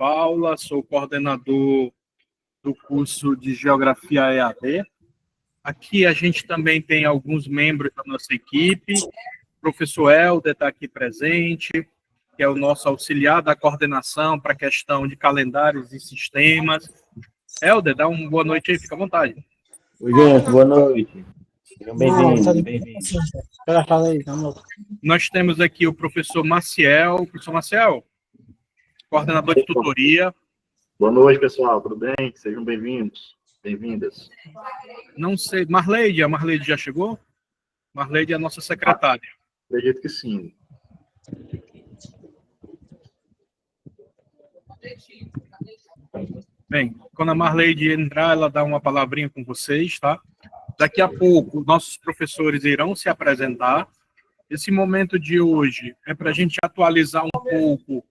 Paula, sou coordenador do curso de Geografia EAD. Aqui a gente também tem alguns membros da nossa equipe. O professor Helder está aqui presente, que é o nosso auxiliar da coordenação para a questão de calendários e sistemas. Helder, dá uma boa noite aí, fica à vontade. Oi, gente, boa noite. Sejam bem-vindos. Nós temos aqui o professor Maciel. Professor Maciel, coordenador de tutoria. Boa noite, pessoal. Tudo bem? Sejam bem-vindos, bem-vindas. Não sei, Marleide, a Marleide já chegou? Marleide é a nossa secretária. Acredito que sim. Bem, quando a Marleide entrar, ela dá uma palavrinha com vocês, tá? Daqui a pouco, nossos professores irão se apresentar. Esse momento de hoje é para a gente atualizar um pouco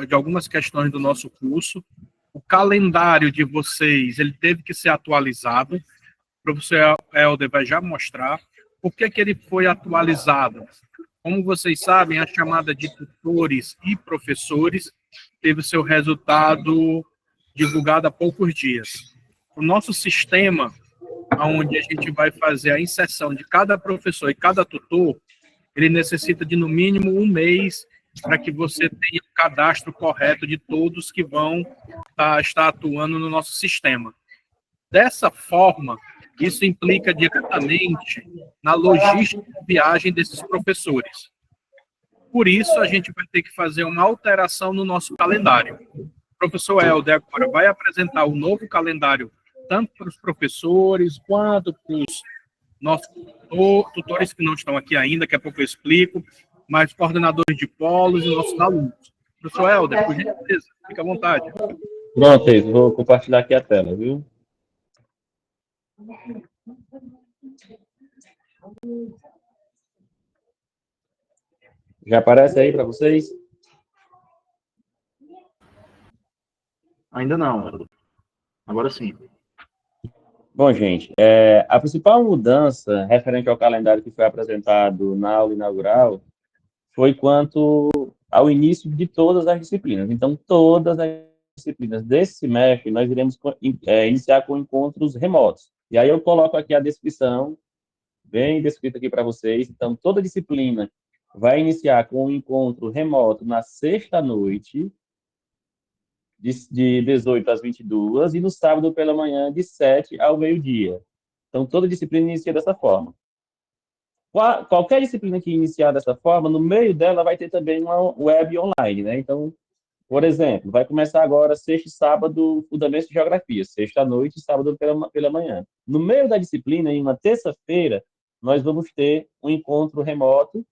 de algumas questões do nosso curso. O calendário de vocês, ele teve que ser atualizado. O professor Helder vai já mostrar por que ele foi atualizado. Como vocês sabem, a chamada de tutores e professores teve seu resultado divulgado há poucos dias. O nosso sistema, onde a gente vai fazer a inserção de cada professor e cada tutor, ele necessita de, no mínimo, um mês para que você tenha o cadastro correto de todos que vão estar atuando no nosso sistema. Dessa forma, isso implica diretamente na logística de viagem desses professores. Por isso, a gente vai ter que fazer uma alteração no nosso calendário. O professor Helder agora vai apresentar o novo calendário, tanto para os professores, quanto para os nossos tutores que não estão aqui ainda, daqui a pouco eu explico, mas coordenadores de polos e nossos alunos. Professor Helder, por gentileza, fique à vontade. Pronto, vou compartilhar aqui a tela, viu? Já aparece aí para vocês? Ainda não. Agora sim. Bom, gente, a principal mudança referente ao calendário que foi apresentado na aula inaugural foi quanto ao início de todas as disciplinas. Então, todas as disciplinas desse semestre, nós iremos iniciar com encontros remotos. E aí eu coloco aqui a descrição, bem descrita aqui para vocês. Então, toda disciplina vai iniciar com um encontro remoto na sexta-noite, de 18 às 22, e no sábado pela manhã, de 7 ao meio-dia. Então, toda disciplina inicia dessa forma. Qualquer disciplina que iniciar dessa forma, no meio dela vai ter também uma web online, né? Então, por exemplo, vai começar agora sexta e sábado, Fundamentos de Geografia, sexta-noite e sábado pela manhã. No meio da disciplina, em uma terça-feira, nós vamos ter um encontro remoto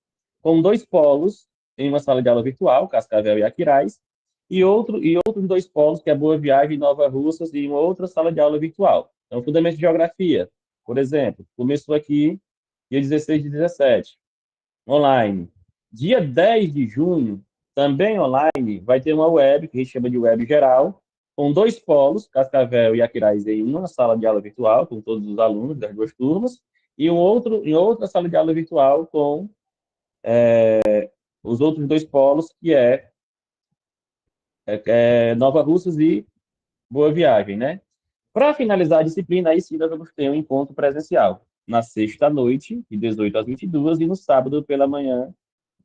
com 2 polos em uma sala de aula virtual, Cascavel e Aquiraz, e outros 2 polos, que é Boa Viagem e Nova Russas, em uma outra sala de aula virtual. Então, Fundamentos de Geografia, por exemplo, começou aqui dia 16 e 17, online. Dia 10 de junho, também online, vai ter uma web, que a gente chama de web geral, com 2 polos, Cascavel e Aquiraz, em uma sala de aula virtual, com todos os alunos das 2 turmas, e em outra sala de aula virtual com os outros 2 polos, que Nova Russas e Boa Viagem, né? Para finalizar a disciplina, aí sim nós vamos ter um encontro presencial, na sexta-noite, de 18 às 22, e no sábado pela manhã,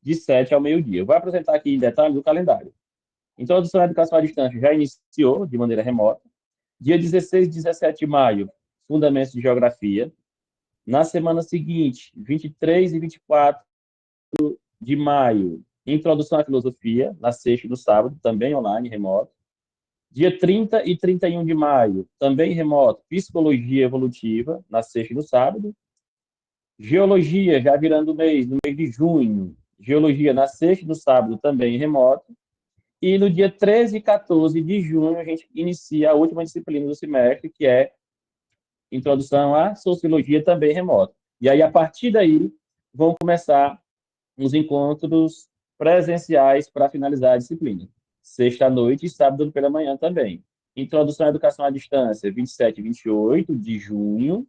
de 7 ao meio-dia. Eu vou apresentar aqui em detalhes o calendário. Introdução à Educação à Distância já iniciou de maneira remota. Dia 16 e 17 de maio, Fundamentos de Geografia. Na semana seguinte, 23 e 24 de maio, Introdução à Filosofia, na sexta e no sábado, também online, remoto. Dia 30 e 31 de maio, também remoto, Psicologia Evolutiva, na sexta e no sábado. Geologia, já virando o mês, no mês de junho, Geologia na sexta e no sábado, também remoto. E no dia 13 e 14 de junho, a gente inicia a última disciplina do semestre, que é Introdução à Sociologia, também remoto. E aí, a partir daí, vão começar os encontros presenciais para finalizar a disciplina. Sexta-noite e sábado pela manhã também. Introdução à Educação à Distância, 27 e 28 de junho.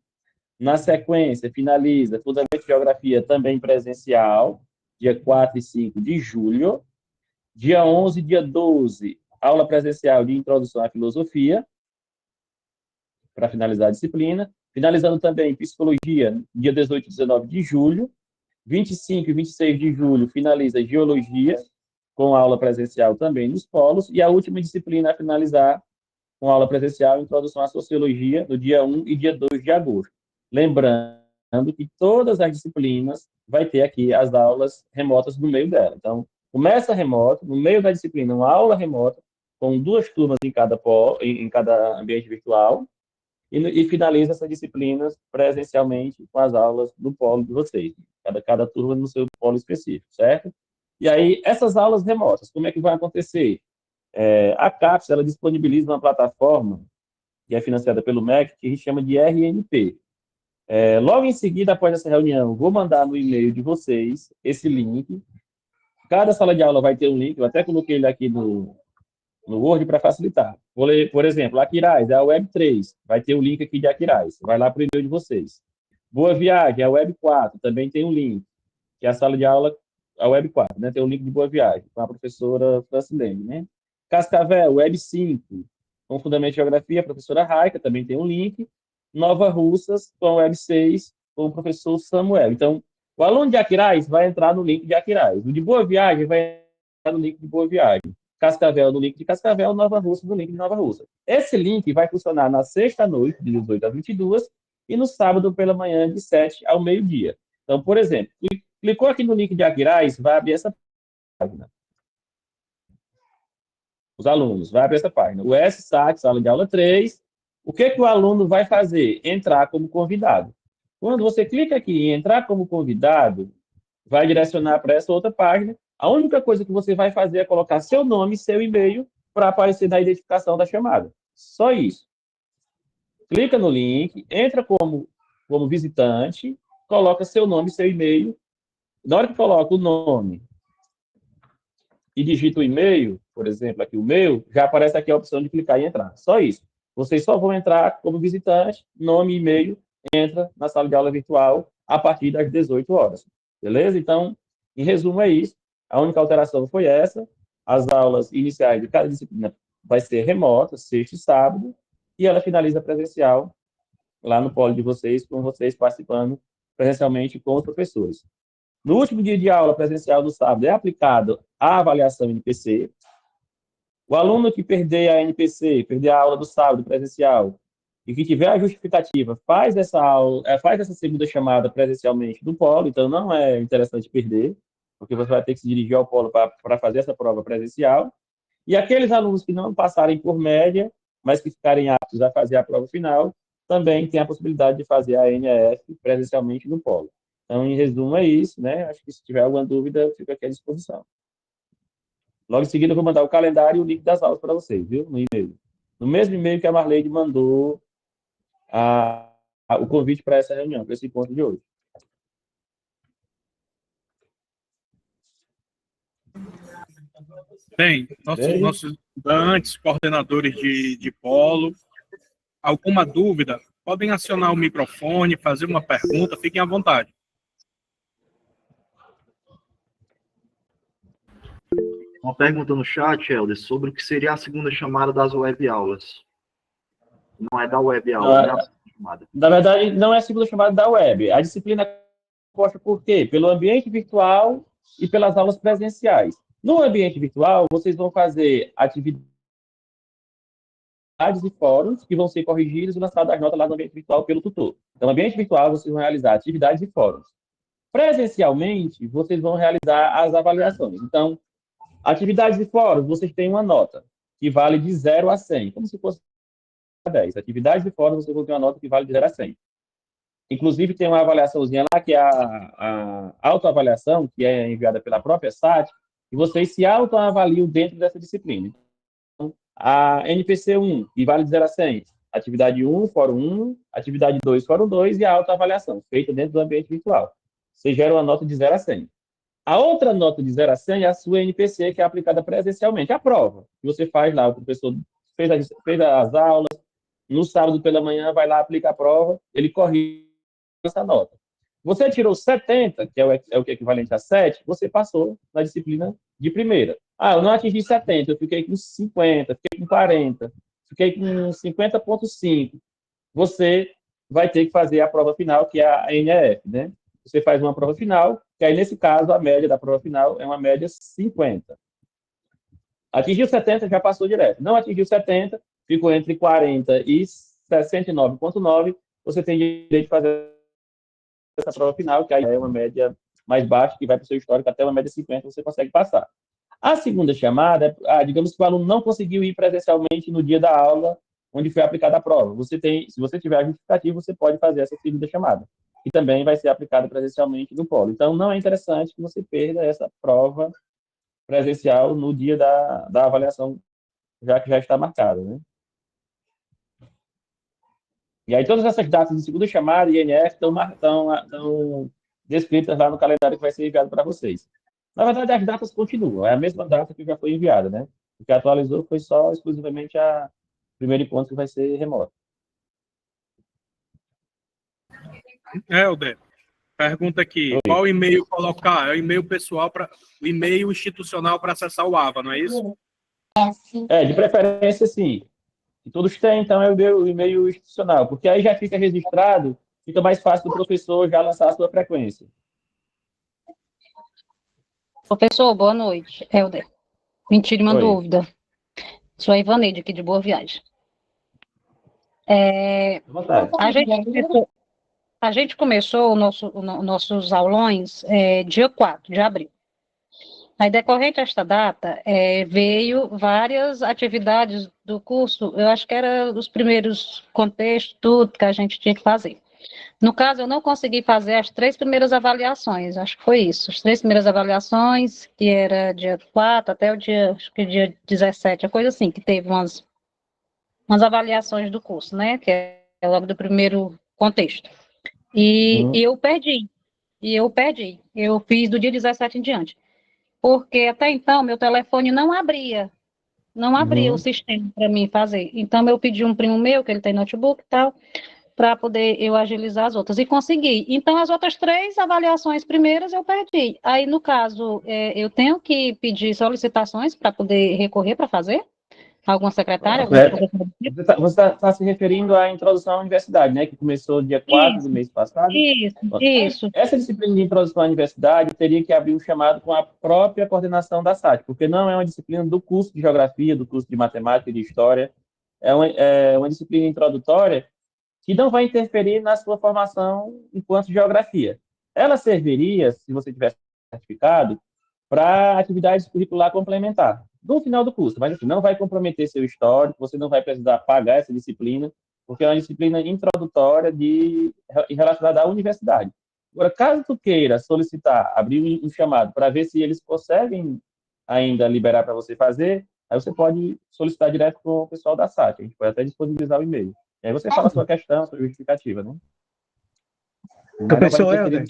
Na sequência, finaliza Fundamentos de Geografia, também presencial, dia 4 e 5 de julho. Dia 11 e dia 12, aula presencial de introdução à filosofia, para finalizar a disciplina. Finalizando também psicologia, dia 18 e 19 de julho. 25 e 26 de julho finaliza geologia, com aula presencial também nos polos. E a última disciplina a finalizar com aula presencial, introdução à sociologia, no dia 1 e dia 2 de agosto. Lembrando que todas as disciplinas vai ter aqui as aulas remotas no meio dela. Então, começa remoto, no meio da disciplina, uma aula remota, com 2 turmas em cada ambiente virtual, e finaliza essas disciplinas presencialmente com as aulas do polo de vocês. Cada turma no seu polo específico, certo? E aí, essas aulas remotas, como é que vai acontecer? A CAPES, ela disponibiliza uma plataforma que é financiada pelo MEC, que a gente chama de RNP. Logo em seguida, após essa reunião, vou mandar no e-mail de vocês esse link. Cada sala de aula vai ter um link, eu até coloquei ele aqui no Word para facilitar. Vou ler, por exemplo, Aquiraz é a Web 3, vai ter o link aqui de Aquiraz, vai lá para o e-mail de vocês. Boa Viagem é a Web 4, também tem um link, que é a sala de aula, a Web 4, né? Tem o link de Boa Viagem, com a professora Francilene, né? Cascavel, Web 5, com Fundamento de Geografia, a professora Raica, também tem um link. Nova Russas, com a Web 6, com o professor Samuel. Então, o aluno de Aquiraz vai entrar no link de Aquiraz. O de Boa Viagem vai entrar no link de Boa Viagem. Cascavel no link de Cascavel, Nova Russa no link de Nova Russa. Esse link vai funcionar na sexta-noite, de 18 às 22, e no sábado pela manhã, de 7 ao meio-dia. Então, por exemplo, clicou aqui no link de Aquiraz, vai abrir essa página. Os alunos, vai abrir essa página. O SSAT, sala de aula 3. O que o aluno vai fazer? Entrar como convidado. Quando você clica aqui em entrar como convidado, vai direcionar para essa outra página. A única coisa que você vai fazer é colocar seu nome e seu e-mail para aparecer na identificação da chamada. Só isso. Clica no link, entra como visitante, coloca seu nome e seu e-mail. Na hora que coloca o nome e digita o e-mail, por exemplo, aqui o meu, já aparece aqui a opção de clicar e entrar. Só isso. Vocês só vão entrar como visitante, nome e e-mail, entra na sala de aula virtual a partir das 18 horas. Beleza? Então, em resumo, é isso. A única alteração foi essa. As aulas iniciais de cada disciplina vai ser remota, sexta e sábado, e ela finaliza presencial lá no polo de vocês, com vocês participando presencialmente com os professores. No último dia de aula presencial do sábado é aplicado a avaliação NPC. O aluno que perder a NPC, perder a aula do sábado presencial, e que tiver a justificativa, faz essa segunda chamada presencialmente do polo, então não é interessante perder, porque você vai ter que se dirigir ao polo para fazer essa prova presencial. E aqueles alunos que não passarem por média, mas que ficarem aptos a fazer a prova final, também tem a possibilidade de fazer a NAF presencialmente no polo. Então, em resumo, é isso, né? Acho que se tiver alguma dúvida, fica aqui à disposição. Logo em seguida, eu vou mandar o calendário e o link das aulas para vocês, viu? No e-mail. No mesmo e-mail que a Marleide mandou o convite para essa reunião, para esse encontro de hoje. Bem, nossos estudantes, coordenadores de polo, alguma dúvida, podem acionar o microfone, fazer uma pergunta, fiquem à vontade. Uma pergunta no chat, Helder, sobre o que seria a segunda chamada das web aulas. Não é da web aula, é a segunda chamada. Na verdade, não é a segunda chamada da web. A disciplina é composta por quê? Pelo ambiente virtual e pelas aulas presenciais. No ambiente virtual, vocês vão fazer atividades e fóruns que vão ser corrigidos e lançadas as notas lá no ambiente virtual pelo tutor. Então, no ambiente virtual, vocês vão realizar atividades e fóruns. Presencialmente, vocês vão realizar as avaliações. Então, atividades e fóruns, vocês têm uma nota que vale de 0 a 100, como se fosse 10. Atividades e fóruns, vocês vão ter uma nota que vale de 0 a 100. Inclusive, tem uma avaliaçãozinha lá, que é a autoavaliação, que é enviada pela própria SAT, e vocês se autoavaliam dentro dessa disciplina. Então, a NPC 1, que vale de 0 a 100. Atividade 1, fórum 1, atividade 2, fórum 2, e a autoavaliação, feita dentro do ambiente virtual. Você gera uma nota de 0 a 100. A outra nota de 0 a 100 é a sua NPC, que é aplicada presencialmente. A prova que você faz lá, o professor fez as aulas, no sábado pela manhã vai lá, aplica a prova, ele corrige essa nota. Você tirou 70, que é o que é equivalente a 7, você passou na disciplina de primeira. Eu não atingi 70, eu fiquei com 50, fiquei com 40, fiquei com 50,5. Você vai ter que fazer a prova final, que é a NEF, né? Você faz uma prova final, que aí, nesse caso, a média da prova final é uma média 50. Atingiu 70, já passou direto. Não atingiu 70, ficou entre 40 e 69,9, você tem direito de fazer essa prova final, que aí é uma média mais baixa, que vai para o seu histórico até uma média 50, você consegue passar. A segunda chamada, digamos que o aluno não conseguiu ir presencialmente no dia da aula onde foi aplicada a prova. Se você tiver a justificativa, você pode fazer essa segunda chamada, que também vai ser aplicada presencialmente no polo. Então, não é interessante que você perda essa prova presencial no dia da avaliação, já que já está marcada, né? E aí todas essas datas de segunda chamada e INF estão descritas lá no calendário que vai ser enviado para vocês. Na verdade, as datas continuam, é a mesma data que já foi enviada, né? O que atualizou foi só exclusivamente a primeiro encontro que vai ser remoto. Helder, pergunta aqui, qual e-mail colocar? É o e-mail pessoal, o e-mail institucional para acessar o AVA, não é isso? De preferência, sim. Que todos têm, então, é o e-mail institucional, porque aí já fica registrado, fica mais fácil do professor já lançar a sua frequência. Professor, boa noite. Helder, me tire uma dúvida. Sou a Ivaneide, aqui de Boa Viagem. A gente começou nossos aulões dia 4 de abril. Aí, decorrente a esta data, veio várias atividades do curso, eu acho que eram os primeiros contextos, tudo que a gente tinha que fazer. No caso, eu não consegui fazer as 3 primeiras avaliações, acho que foi isso, as 3 primeiras avaliações, que era dia 4 até o dia 17, a coisa assim, que teve umas avaliações do curso, né, que é logo do primeiro contexto. E eu perdi, eu fiz do dia 17 em diante. Porque até então meu telefone não abria o sistema para mim fazer. Então eu pedi um primo meu, que ele tem notebook e tal, para poder eu agilizar as outras, e consegui. Então as outras 3 avaliações primeiras eu perdi. Aí, no caso, eu tenho que pedir solicitações para poder recorrer para fazer? Alguma secretária? Você está se referindo à introdução à universidade, né? Que começou dia 4 do mês passado? Isso. Essa disciplina de introdução à universidade teria que abrir um chamado com a própria coordenação da SAT, porque não é uma disciplina do curso de geografia, do curso de matemática e de história. É uma disciplina introdutória que não vai interferir na sua formação enquanto geografia. Ela serviria, se você tivesse certificado, para atividades curricular complementar, no final do curso, mas assim, não vai comprometer seu histórico, você não vai precisar pagar essa disciplina, porque é uma disciplina introdutória relacionada à universidade. Agora, caso tu queira solicitar, abrir um chamado para ver se eles conseguem ainda liberar para você fazer, aí você pode solicitar direto com o pessoal da SAT, a gente pode até disponibilizar o e-mail. E aí você fala a sua questão, a sua justificativa, né? Professor Helder.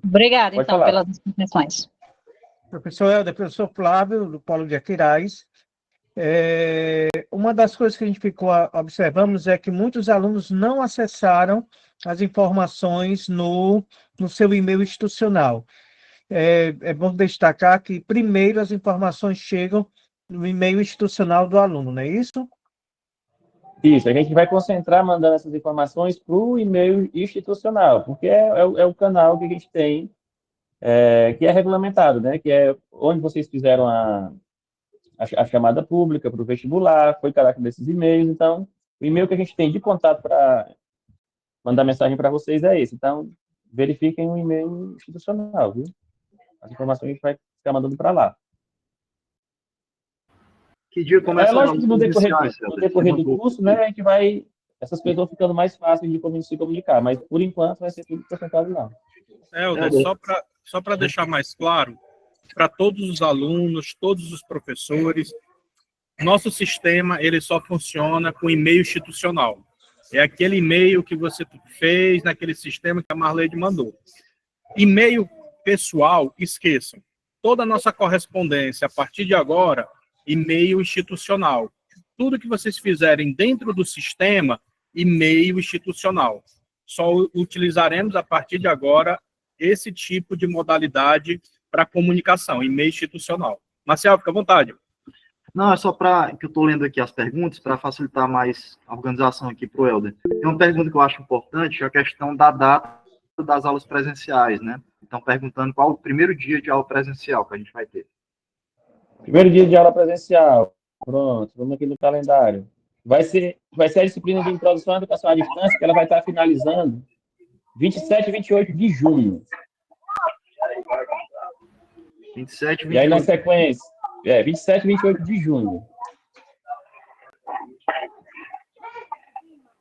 Obrigada, então, pelas explicações. Professor Helder, professor Flávio, do Polo de Aquiraz. Uma das coisas que a gente observamos é que muitos alunos não acessaram as informações no seu e-mail institucional. É bom destacar que, primeiro, as informações chegam no e-mail institucional do aluno, não é isso? Isso, a gente vai concentrar mandando essas informações para o e-mail institucional, porque é o canal que a gente tem, que é regulamentado, né? Que é onde vocês fizeram a chamada pública para o vestibular, foi caráter desses e-mails. Então, o e-mail que a gente tem de contato para mandar mensagem para vocês é esse. Então, verifiquem o e-mail institucional, viu? As informações a gente vai ficar mandando para lá. Que dia começa lógico que no decorrer do curso, né, a gente vai... Essas coisas vão ficando mais fáceis de se comunicar, mas, por enquanto, vai ser tudo concentrado lá. Helder, só para deixar mais claro, para todos os alunos, todos os professores, nosso sistema ele só funciona com e-mail institucional. É aquele e-mail que você fez naquele sistema que a Marleide mandou. E-mail pessoal, esqueçam. Toda a nossa correspondência, a partir de agora, e-mail institucional. Tudo que vocês fizerem dentro do sistema, e-mail institucional. Só utilizaremos, a partir de agora, esse tipo de modalidade para comunicação, e-mail institucional. Marcel, fica à vontade. Não, é só para que eu estou lendo aqui as perguntas, para facilitar mais a organização aqui para o Helder. Tem uma pergunta que eu acho importante, é a questão da data das aulas presenciais, né? Então, perguntando qual o primeiro dia de aula presencial que a gente vai ter. Primeiro dia de aula presencial. Pronto, vamos aqui no calendário. Vai ser a disciplina de introdução à educação à distância, que ela vai estar finalizando 27 e 28 de junho. 27, 28. E aí, na sequência, 27 e 28 de junho.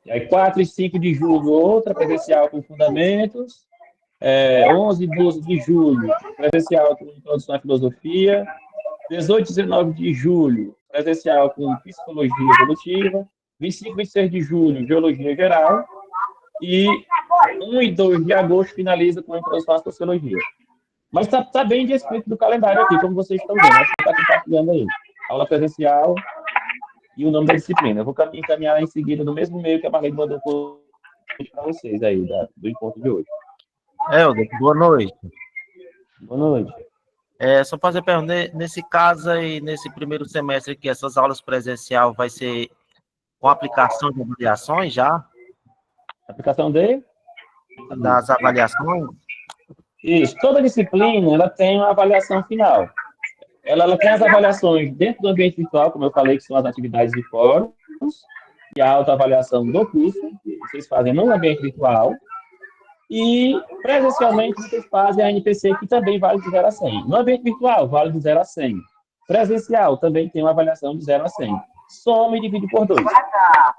E aí, 4 e 5 de julho, outra presencial com fundamentos. 11 e 12 de julho, presencial com introdução à filosofia. 18 e 19 de julho, presencial com psicologia evolutiva. 25 e 26 de julho, biologia geral. E 1 e 2 de agosto finaliza com introdução à sociologia. Mas está bem descrito do calendário aqui, como vocês estão vendo. Acho que está compartilhando aí. Aula presencial e o nome da disciplina. Eu vou encaminhar em seguida no mesmo e-mail que a Marlene mandou para vocês aí, do encontro de hoje. Helder, boa noite. Boa noite. Só fazer pergunta, nesse caso aí, nesse primeiro semestre aqui, essas aulas presencial vai ser com aplicação de avaliações já? Aplicação Das avaliações? Isso. Toda disciplina, ela tem uma avaliação final. Ela tem as avaliações dentro do ambiente virtual, como eu falei, que são as atividades de fóruns, e a autoavaliação do curso, que vocês fazem no ambiente virtual. E, presencialmente, vocês fazem a NPC, que também vale de 0 a 100. No ambiente virtual, vale de 0 a 100. Presencial, também tem uma avaliação de 0 a 100. Soma e divide por 2.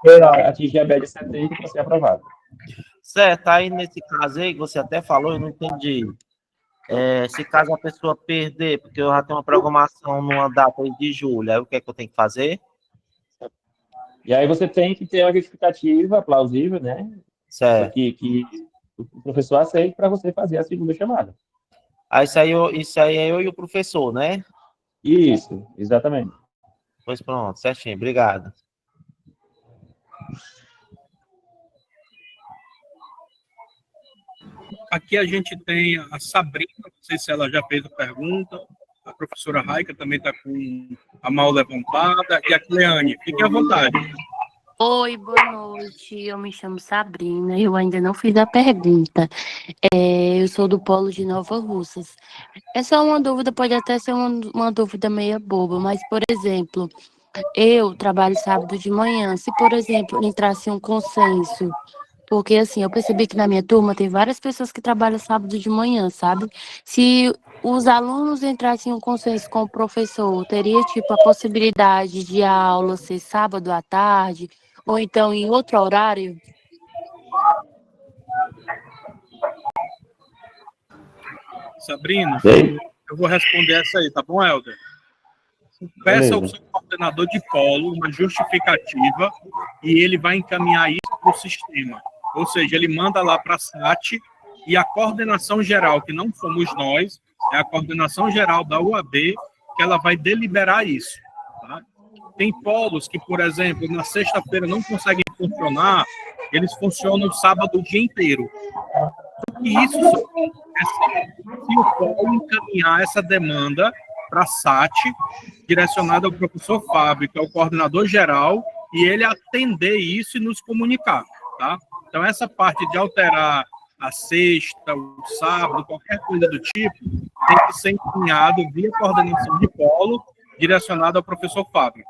Para atingir a média 70 para ser aprovado. Certo, aí nesse caso aí, que você até falou, eu não entendi. Se caso a pessoa perder, porque eu já tenho uma programação numa data aí de julho, aí o que é que eu tenho que fazer? E aí você tem que ter uma justificativa plausível, né? Certo. Que o professor aceite para você fazer a segunda chamada. Isso aí é eu e o professor, né? Isso, exatamente. Pois pronto, certinho, obrigado. Aqui a gente tem a Sabrina, não sei se ela já fez a pergunta, a professora Raica também está com a mão levantada, e a Cleane, fique à vontade. Oi, boa noite. Eu me chamo Sabrina. Eu ainda não fiz a pergunta. Eu sou do Polo de Nova Russas. É só uma dúvida, pode até ser uma dúvida meia boba, mas, por exemplo, eu trabalho sábado de manhã. Se, por exemplo, entrasse um consenso, porque assim, eu percebi que na minha turma tem várias pessoas que trabalham sábado de manhã, sabe? Se os alunos entrassem em um consenso com o professor, teria tipo a possibilidade de a aula ser sábado à tarde, ou então em outro horário? Sabrina, Sim. eu vou responder essa aí, tá bom, Helder? Peça ao seu coordenador de polo uma justificativa e ele vai encaminhar isso para o sistema. Ou seja, ele manda lá para a SAT e a coordenação geral, que não somos nós, é a coordenação geral da UAB, que ela vai deliberar isso. Tá? Tem polos que, por exemplo, na sexta-feira não conseguem funcionar, eles funcionam sábado o dia inteiro. E isso só acontece se o polo encaminhar essa demanda para a SAT, direcionada ao professor Fábio, que é o coordenador geral, e ele atender isso e nos comunicar, tá? Então, essa parte de alterar a sexta, o sábado, qualquer coisa do tipo, tem que ser encaminhado via coordenação de polo, direcionado ao professor Fábio.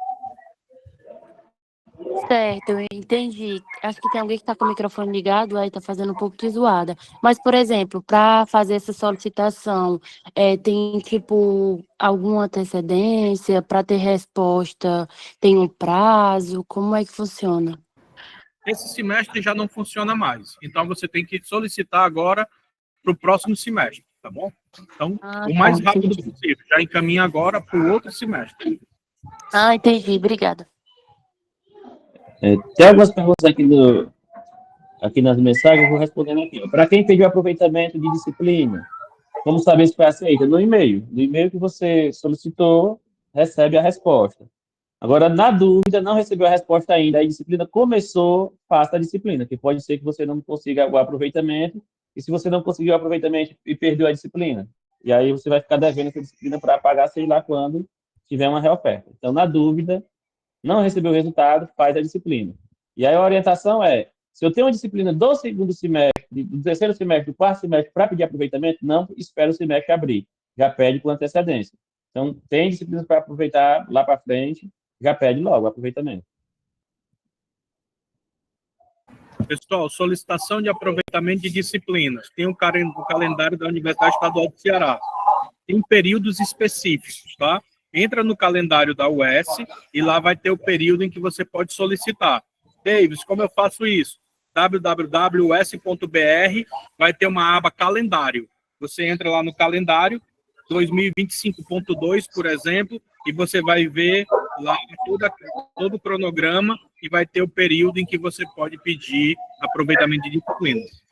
Certo, eu entendi. Acho que tem alguém que está com o microfone ligado, aí está fazendo um pouco de zoada. Mas, por exemplo, para fazer essa solicitação, tem, tipo, alguma antecedência para ter resposta? Tem um prazo? Como é que funciona? Esse semestre já não funciona mais. Então, você tem que solicitar agora para o próximo semestre, tá bom? Então, o mais rápido possível. Já encaminha agora para o outro semestre. Entendi. Obrigada. Tem algumas perguntas aqui nas mensagens, eu vou respondendo aqui. Para quem pediu aproveitamento de disciplina, como saber se foi aceita? No e-mail. No e-mail que você solicitou, recebe a resposta. Agora, na dúvida, não recebeu a resposta ainda, a disciplina começou, faça a disciplina, que pode ser que você não consiga o aproveitamento e se você não conseguiu o aproveitamento e perdeu a disciplina. E aí você vai ficar devendo essa disciplina para pagar, sei lá quando tiver uma reoferta. Então, na dúvida, não recebeu o resultado, faz a disciplina. E aí a orientação é, se eu tenho uma disciplina do segundo semestre, do terceiro semestre, do quarto semestre, para pedir aproveitamento, não espera o semestre abrir, já pede com antecedência. Então, tem disciplinas para aproveitar lá para frente, já pede logo o aproveitamento. Pessoal, solicitação de aproveitamento de disciplinas. Tem o calendário da Universidade Estadual do Ceará. Tem períodos específicos, tá? Entra no calendário da UES e lá vai ter o período em que você pode solicitar. Davis, como eu faço isso? www.us.br, vai ter uma aba calendário. Você entra lá no calendário, 2025.2, por exemplo, e você vai ver lá todo o cronograma e vai ter o período em que você pode pedir aproveitamento de disciplinas.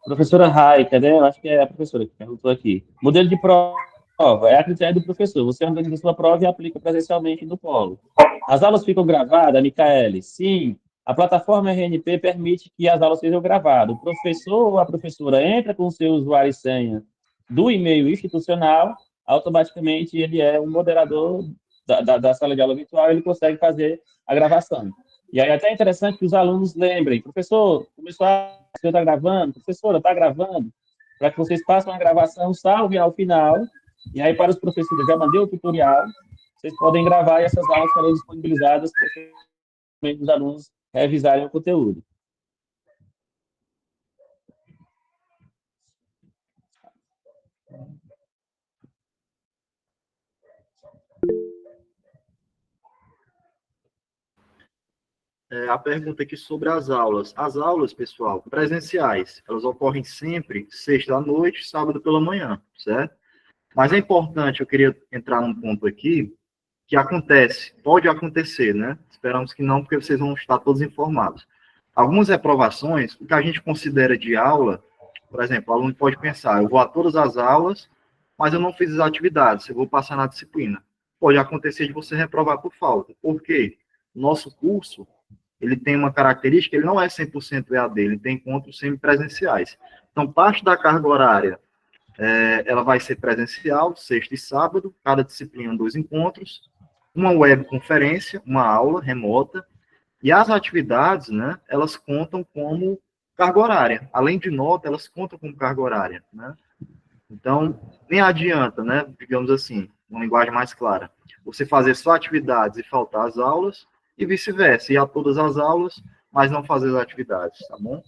Professora Raika, né? Eu acho que é a professora que perguntou aqui. Modelo de prova é a critério do professor. Você organiza sua prova e aplica presencialmente no polo. As aulas ficam gravadas, Micaele? Sim. A plataforma RNP permite que as aulas sejam gravadas. O professor ou a professora entra com o seu usuário e senha do e-mail institucional, automaticamente ele é um moderador da sala de aula virtual, ele consegue fazer a gravação. E aí até é interessante que os alunos lembrem, professor, começou a você está gravando, professora, está gravando, para que vocês façam a gravação, salvem ao final, e aí para os professores, já mandei o tutorial, vocês podem gravar e essas aulas serão disponibilizadas para os alunos revisarem o conteúdo. A pergunta aqui sobre as aulas. As aulas, pessoal, presenciais, elas ocorrem sempre sexta à noite, sábado pela manhã, certo? Mas é importante, eu queria entrar num ponto aqui, que acontece, pode acontecer, né? Esperamos que não, porque vocês vão estar todos informados. Algumas reprovações, o que a gente considera de aula, por exemplo, o aluno pode pensar, eu vou a todas as aulas, mas eu não fiz as atividades, eu vou passar na disciplina. Pode acontecer de você reprovar por falta. Por quê? Nosso curso, ele tem uma característica, ele não é 100% EAD, ele tem encontros semipresenciais. Então, parte da carga horária, ela vai ser presencial, sexta e sábado, cada disciplina 2 encontros, uma webconferência, uma aula remota, e as atividades, né, elas contam como carga horária. Além de nota, elas contam como carga horária, né? Então, nem adianta, né, digamos assim, uma linguagem mais clara, você fazer só atividades e faltar as aulas, e vice-versa, ir a todas as aulas, mas não fazer as atividades, tá bom?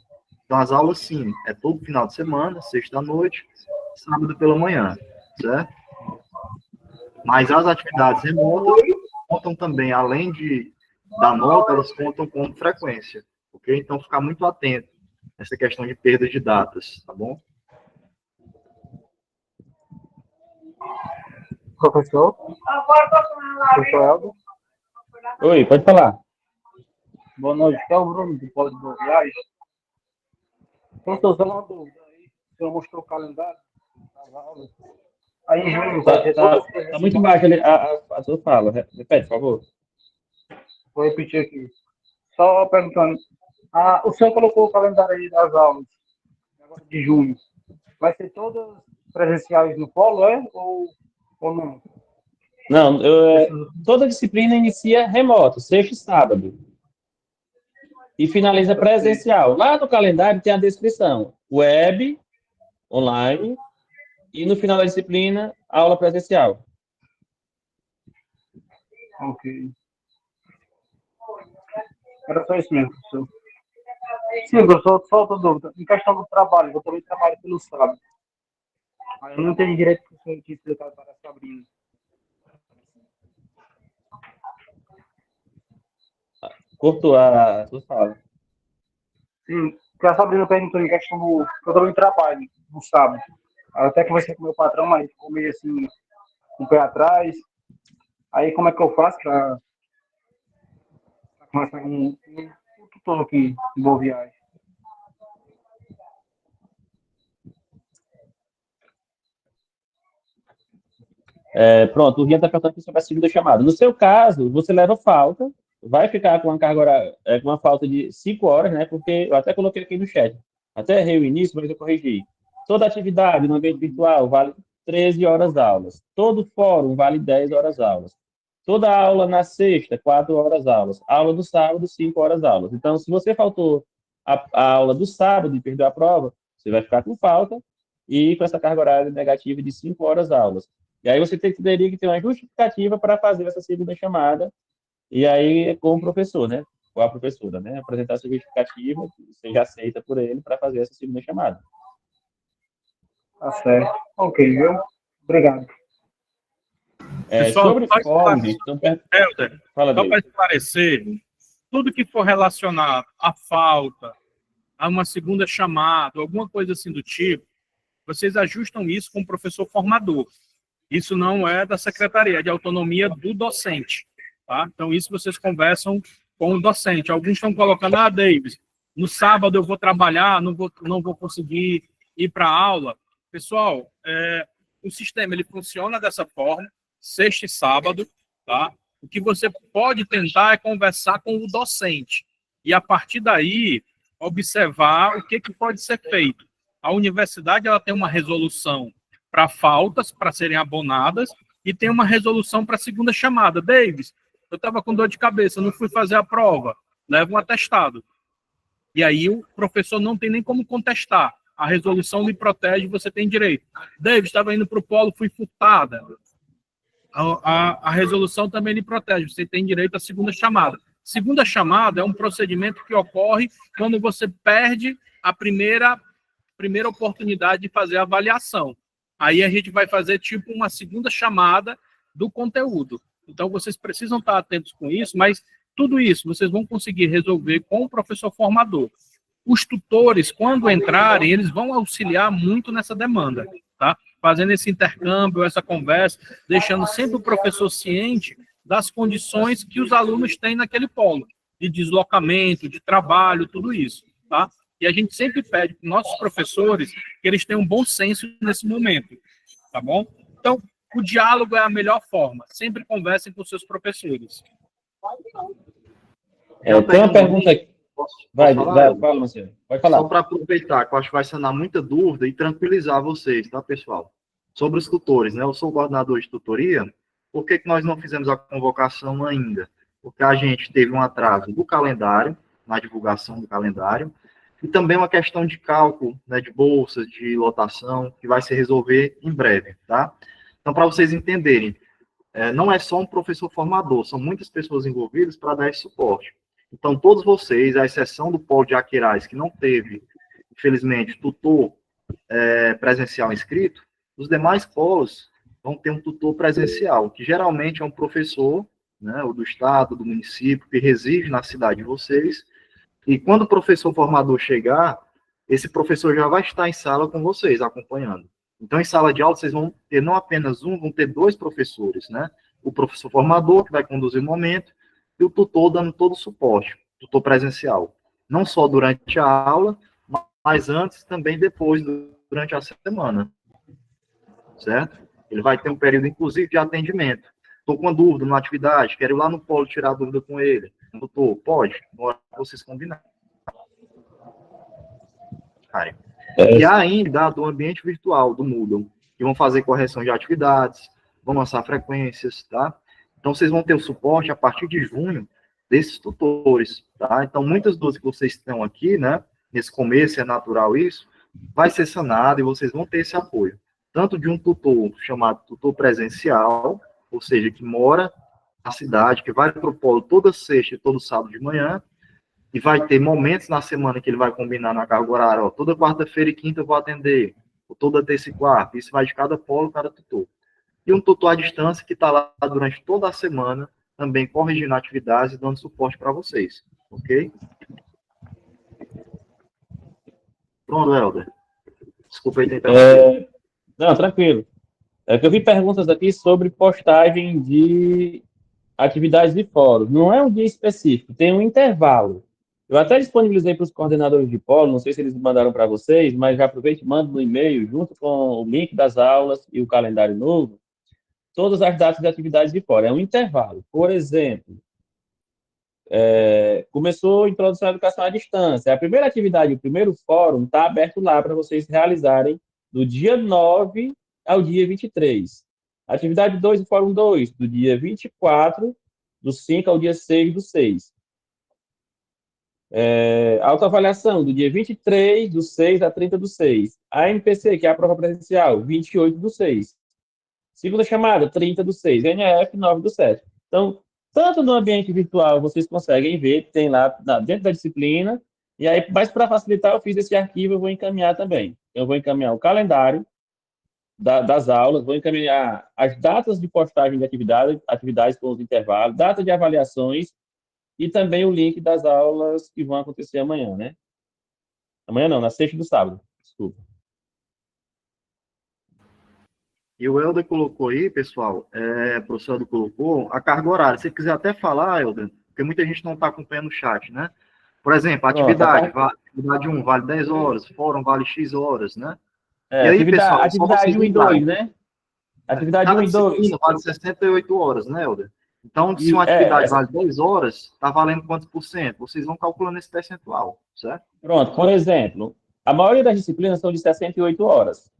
Então, as aulas, sim, é todo final de semana, sexta à noite, sábado pela manhã, certo? Mas as atividades remotas contam também, além da nota, elas contam como frequência, ok? Então, ficar muito atento nessa questão de perda de datas, tá bom? Professor? Professor Helder? Oi, pode falar. Boa noite, é o Bruno do Polo de Boa Viagem. Professor, só uma dúvida aí. O senhor mostrou o calendário das aulas. Aí em junho vai ter todas as coisas. Tá muito baixo ali a sua fala. Repete, por favor. Vou repetir aqui. Só perguntando. O senhor colocou o calendário aí das aulas, agora de junho. Vai ser todas presenciais no Polo, ou não? Não, toda disciplina inicia remoto, sexta e sábado. E finaliza presencial. Lá no calendário tem a descrição. Web, online, e no final da disciplina, aula presencial. Ok. Era só isso mesmo, professor. Sim, professor, só outra dúvida. Em questão do trabalho, eu também trabalho pelo sábado. Aí eu não entendi direito o que o senhor tinha explicado para a Sabrina. Cortou a sua fala. Sim, porque a Sabrina perguntou em questão do... Eu também trabalho no sábado. Aí eu até conversei com o meu patrão, mas ficou meio assim, com o pé atrás. Aí como é que eu faço para começar um tutor aqui em Boa Viagem? Pronto, o Rian está perguntando aqui sobre a segunda chamada. No seu caso, você leva falta vai ficar com uma carga horária, com uma falta de 5 horas, né? Porque eu até coloquei aqui no chat. Até errei o início, mas eu corrigi. Toda atividade no ambiente virtual vale 13 horas aulas. Todo fórum vale 10 horas aulas. Toda aula na sexta, 4 horas aulas. Aula do sábado, 5 horas aulas. Então, se você faltou a aula do sábado e perdeu a prova, você vai ficar com falta e com essa carga horária negativa de 5 horas aulas. E aí você teria que ter uma justificativa para fazer essa segunda chamada, e aí com o professor, né? Com a professora, né? Apresentar essa justificativa, que seja aceita por ele para fazer essa segunda chamada. Tá certo. Ok, viu? Obrigado. Pessoal, Sobre fórum, gente, então, Helder, fala só dele. para esclarecer, tudo que for relacionado à falta, a uma segunda chamada, alguma coisa assim do tipo, vocês ajustam isso com o professor formador. Isso não é da secretaria, é de autonomia do docente. Tá? Então, isso vocês conversam com o docente. Alguns estão colocando, Davis, no sábado eu vou trabalhar, não vou conseguir ir para a aula. Pessoal, o sistema ele funciona dessa forma, sexta e sábado. Tá? O que você pode tentar é conversar com o docente. E, a partir daí, observar o que pode ser feito. A universidade ela tem uma resolução para faltas, para serem abonadas, e tem uma resolução para a segunda chamada. Davis, eu estava com dor de cabeça, não fui fazer a prova, leva um atestado. E aí o professor não tem nem como contestar. A resolução lhe protege, você tem direito. Davis, estava indo para o polo, fui furtada. A resolução também lhe protege, você tem direito à segunda chamada. Segunda chamada é um procedimento que ocorre quando você perde a primeira oportunidade de fazer a avaliação. Aí a gente vai fazer tipo uma segunda chamada do conteúdo. Então, vocês precisam estar atentos com isso, mas tudo isso vocês vão conseguir resolver com o professor formador. Os tutores, quando entrarem, eles vão auxiliar muito nessa demanda, tá? Fazendo esse intercâmbio, essa conversa, deixando sempre o professor ciente das condições que os alunos têm naquele polo, de deslocamento, de trabalho, tudo isso, tá? E a gente sempre pede para os nossos professores que eles tenham um bom senso nesse momento, tá bom? Então, o diálogo é a melhor forma. Sempre conversem com seus professores. Tem uma pergunta aqui. Vai, fala, Marcelo. Pode falar. Só para aproveitar, que eu acho que vai sanar muita dúvida e tranquilizar vocês, tá, pessoal? Sobre os tutores, né? Eu sou coordenador de tutoria. Por que nós não fizemos a convocação ainda? Porque a gente teve um atraso do calendário, na divulgação do calendário, e também uma questão de cálculo, né, de bolsas, de lotação, que vai se resolver em breve, tá? Então, para vocês entenderem, não é só um professor formador, são muitas pessoas envolvidas para dar esse suporte. Então, todos vocês, à exceção do polo de Aquiraz, que não teve, infelizmente, tutor presencial inscrito, os demais polos vão ter um tutor presencial, que geralmente é um professor, né, ou do estado, do município, que reside na cidade de vocês. E quando o professor formador chegar, esse professor já vai estar em sala com vocês, acompanhando. Então, em sala de aula, vocês vão ter não apenas um, vão ter dois professores, né? O professor formador, que vai conduzir o momento, e o tutor dando todo o suporte, tutor presencial. Não só durante a aula, mas antes também depois, durante a semana. Certo? Ele vai ter um período, inclusive, de atendimento. Estou com uma dúvida numa atividade, quero ir lá no polo tirar a dúvida com ele. Doutor, pode? Bora vocês combinarem. E ainda do ambiente virtual, do Moodle, que vão fazer correção de atividades, vão lançar frequências, tá? Então, vocês vão ter o suporte a partir de junho desses tutores, tá? Então, muitas dúvidas que vocês estão aqui, né? Nesse começo, é natural isso, vai ser sanado e vocês vão ter esse apoio. Tanto de um tutor chamado tutor presencial, ou seja, que mora na cidade, que vai para o polo toda sexta e todo sábado de manhã, e vai ter momentos na semana que ele vai combinar na carga horária, ó, toda quarta-feira e quinta eu vou atender, ou toda terça e quarta, isso vai de cada polo, cada tutor. E um tutor à distância que está lá durante toda a semana, também corrigindo atividades e dando suporte para vocês, ok? Pronto, Helder. Desculpa aí ter interrompido. Não, tranquilo. Que eu vi perguntas aqui sobre postagem de atividades de fórum. Não é um dia específico, tem um intervalo. Eu até disponibilizei para os coordenadores de polo, não sei se eles mandaram para vocês, mas já aproveite e manda no e-mail, junto com o link das aulas e o calendário novo, todas as datas de atividades de fórum. É um intervalo. Por exemplo, começou a introdução à educação à distância. A primeira atividade, o primeiro fórum, está aberto lá para vocês realizarem do dia 9 ao dia 23. Atividade 2, o fórum 2, do dia 24, do 5 ao dia 6 do 6. Autoavaliação, do dia 23 do 6 a 30 do 6. A MPC, que é a prova presencial, 28 do 6. Segunda chamada, 30 do 6. NF, 9 do 7. Então, tanto no ambiente virtual vocês conseguem ver, tem lá dentro da disciplina, e aí, mas para facilitar, eu fiz esse arquivo, eu vou encaminhar também. Eu vou encaminhar o calendário das aulas, vou encaminhar as datas de postagem de atividades com os intervalos, data de avaliações, e também o link das aulas que vão acontecer amanhã, né? Amanhã não, na sexta e no sábado, desculpa. E o Helder colocou aí, pessoal, o professor Helder colocou a carga horária. Se você quiser até falar, Helder, porque muita gente não está acompanhando o chat, né? Por exemplo, a atividade 1 vale 10 horas, fórum vale X horas, né? E aí, pessoal, atividade 1 e 2, né? Atividade 1 e 2. Vale 68 horas, né, Helder? Então, se uma atividade vale 10 horas, está valendo quantos por cento? Vocês vão calculando esse percentual, certo? Pronto, por exemplo, a maioria das disciplinas são de 68 horas.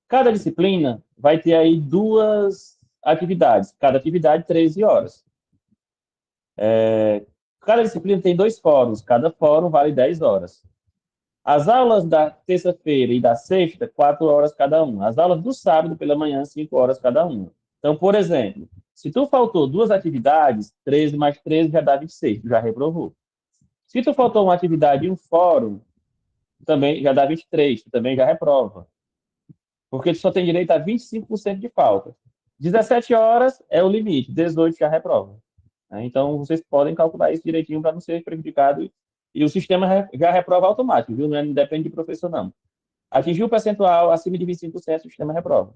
Cada disciplina vai ter aí 2 atividades, cada atividade 13 horas. Cada disciplina tem 2 fóruns, cada fórum vale 10 horas. As aulas da terça-feira e da sexta, 4 horas cada uma. As aulas do sábado pela manhã, 5 horas cada uma. Então, por exemplo, se tu faltou 2 atividades, 13 mais 13 já dá 26, tu já reprovou. Se tu faltou uma atividade e um fórum, também já dá 23, tu também já reprova. Porque tu só tem direito a 25% de falta. 17 horas é o limite, 18 já reprova. Então, vocês podem calcular isso direitinho para não ser prejudicado. E o sistema já reprova automático, viu? Não depende de professor, não. Atingiu o percentual acima de 25%, o sistema reprova.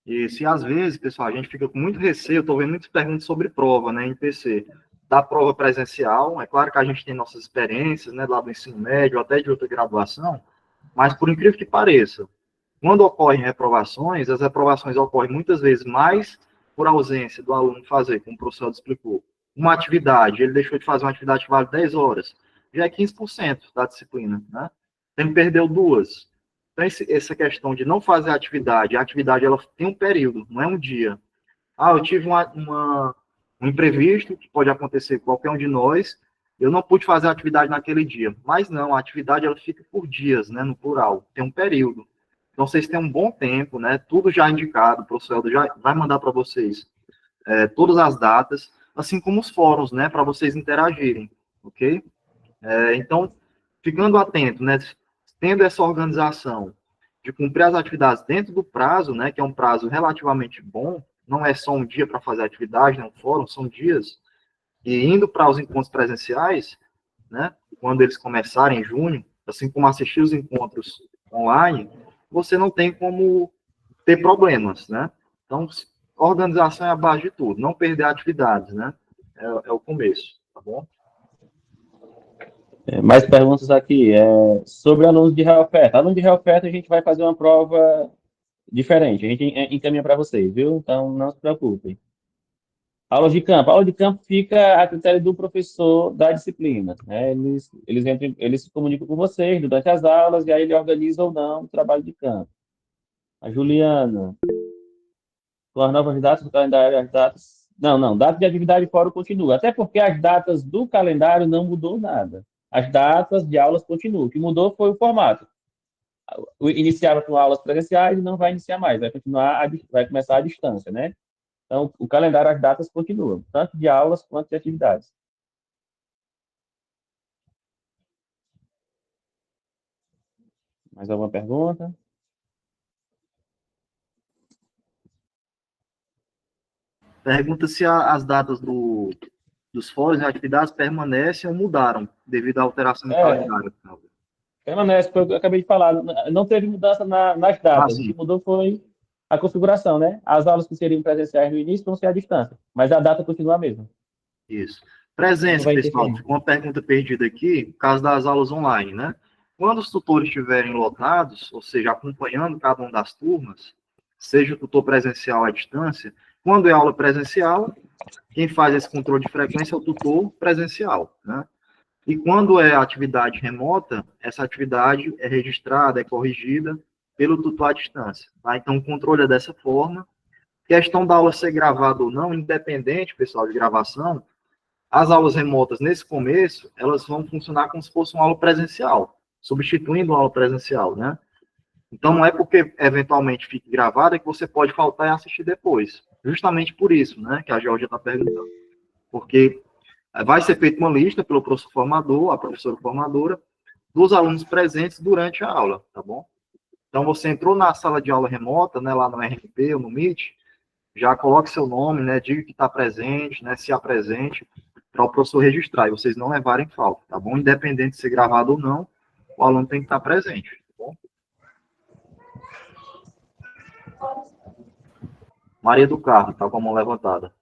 E se às vezes, pessoal, a gente fica com muito receio, eu estou vendo muitas perguntas sobre prova, né, em PC. Da prova presencial, é claro que a gente tem nossas experiências, né, lá do ensino médio, até de outra graduação, mas por incrível que pareça, quando ocorrem reprovações, as reprovações ocorrem muitas vezes mais por ausência do aluno fazer, como o professor explicou, uma atividade, ele deixou de fazer uma atividade que vale 10 horas, já é 15% da disciplina, né? Então, ele perdeu 2. Então, essa questão de não fazer a atividade ela tem um período, não é um dia. Eu tive um imprevisto, que pode acontecer com qualquer um de nós, eu não pude fazer a atividade naquele dia. Mas não, a atividade ela fica por dias, né, no plural, tem um período. Então, vocês têm um bom tempo, né, tudo já indicado, o professor Helder já vai mandar para vocês todas as datas, assim como os fóruns, né, para vocês interagirem, ok? Então, ficando atento, né, tendo essa organização de cumprir as atividades dentro do prazo, né, que é um prazo relativamente bom, não é só um dia para fazer a atividade, né, um fórum, são dias, e indo para os encontros presenciais, né, quando eles começarem em junho, assim como assistir os encontros online, você não tem como ter problemas, né? Então, organização é a base de tudo, não perder atividades, né? É o começo, tá bom? Mais perguntas aqui. Sobre alunos de reoferta. Aluno de reoferta, a gente vai fazer uma prova diferente. A gente encaminha para vocês, viu? Então, não se preocupem. Aula de campo. A aula de campo fica a critério do professor da disciplina, né? Eles se comunicam com vocês durante as aulas e aí ele organiza ou não o trabalho de campo. A Juliana. Com as novas datas do calendário, as datas... Não, data de atividade fora continua. Até porque as datas do calendário não mudou nada. As datas de aulas continuam. O que mudou foi o formato. Iniciava com aulas presenciais e não vai iniciar mais. Vai começar à distância, né? Então, o calendário, as datas continuam, tanto de aulas quanto de atividades. Mais alguma pergunta? Pergunta se as datas dos fóruns e atividades permanecem ou mudaram devido à alteração do calendário. Permanece, porque eu acabei de falar, não teve mudança nas datas. O que mudou foi a configuração, né? As aulas que seriam presenciais no início vão ser à distância, mas a data continua a mesma. Isso. Presença, pessoal, ficou uma pergunta perdida aqui, no caso das aulas online, né? Quando os tutores estiverem lotados, ou seja, acompanhando cada uma das turmas, seja o tutor presencial à distância, Quando é aula presencial, quem faz esse controle de frequência é o tutor presencial, né? E quando é atividade remota, essa atividade é registrada, é corrigida pelo tutor à distância, tá? Então, o controle é dessa forma. Questão da aula ser gravada ou não, independente, pessoal, de gravação, as aulas remotas, nesse começo, elas vão funcionar como se fosse uma aula presencial, substituindo uma aula presencial, né? Então, não é porque, eventualmente, fique gravada que você pode faltar e assistir depois. Justamente por isso, né, que a Georgia está perguntando. Porque vai ser feita uma lista pelo professor formador, a professora formadora, dos alunos presentes durante a aula, tá bom? Então, você entrou na sala de aula remota, né, lá no RMP ou no Meet, já coloque seu nome, né, diga que está presente, né, se apresente, para o professor registrar, e vocês não levarem falta, tá bom? Independente de ser gravado ou não, o aluno tem que estar presente, tá bom? Maria do Carmo, tá com a mão levantada.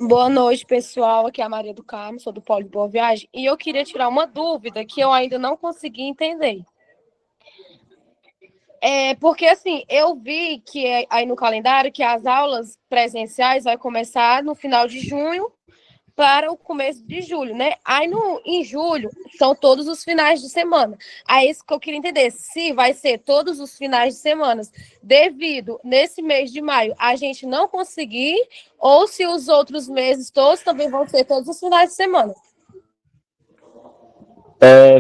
Boa noite, pessoal. Aqui é a Maria do Carmo, sou do Polo de Boa Viagem. E eu queria tirar uma dúvida que eu ainda não consegui entender. Porque, assim, eu vi que aí no calendário que as aulas presenciais vai começar no final de junho para o começo de julho, né? Aí em julho são todos os finais de semana. Aí isso que eu queria entender, se vai ser todos os finais de semana, devido nesse mês de maio a gente não conseguir, ou se os outros meses todos também vão ser todos os finais de semana.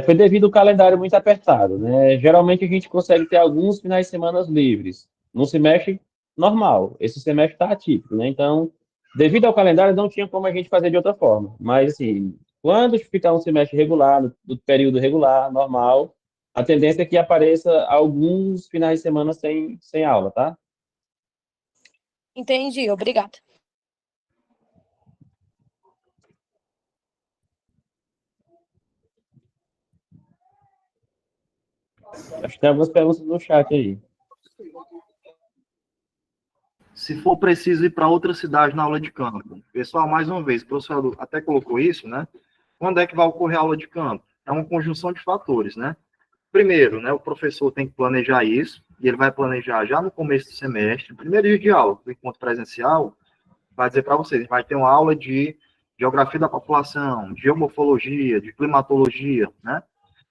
Foi devido ao calendário muito apertado, né? Geralmente a gente consegue ter alguns finais de semana livres, no semestre normal. Esse semestre está atípico, né? Então, devido ao calendário, não tinha como a gente fazer de outra forma. Mas, assim, quando ficar um semestre regular, no período regular, normal, a tendência é que apareça alguns finais de semana sem aula, tá? Entendi, obrigada. Acho que tem algumas perguntas no chat aí. Se for preciso ir para outra cidade na aula de campo. Pessoal, mais uma vez, o professor até colocou isso, né? Quando é que vai ocorrer a aula de campo? É uma conjunção de fatores, né? Primeiro, né, o professor tem que planejar isso, e ele vai planejar já no começo do semestre, primeiro dia de aula, do encontro presencial, vai dizer para vocês, vai ter uma aula de geografia da população, de geomorfologia, de climatologia, né?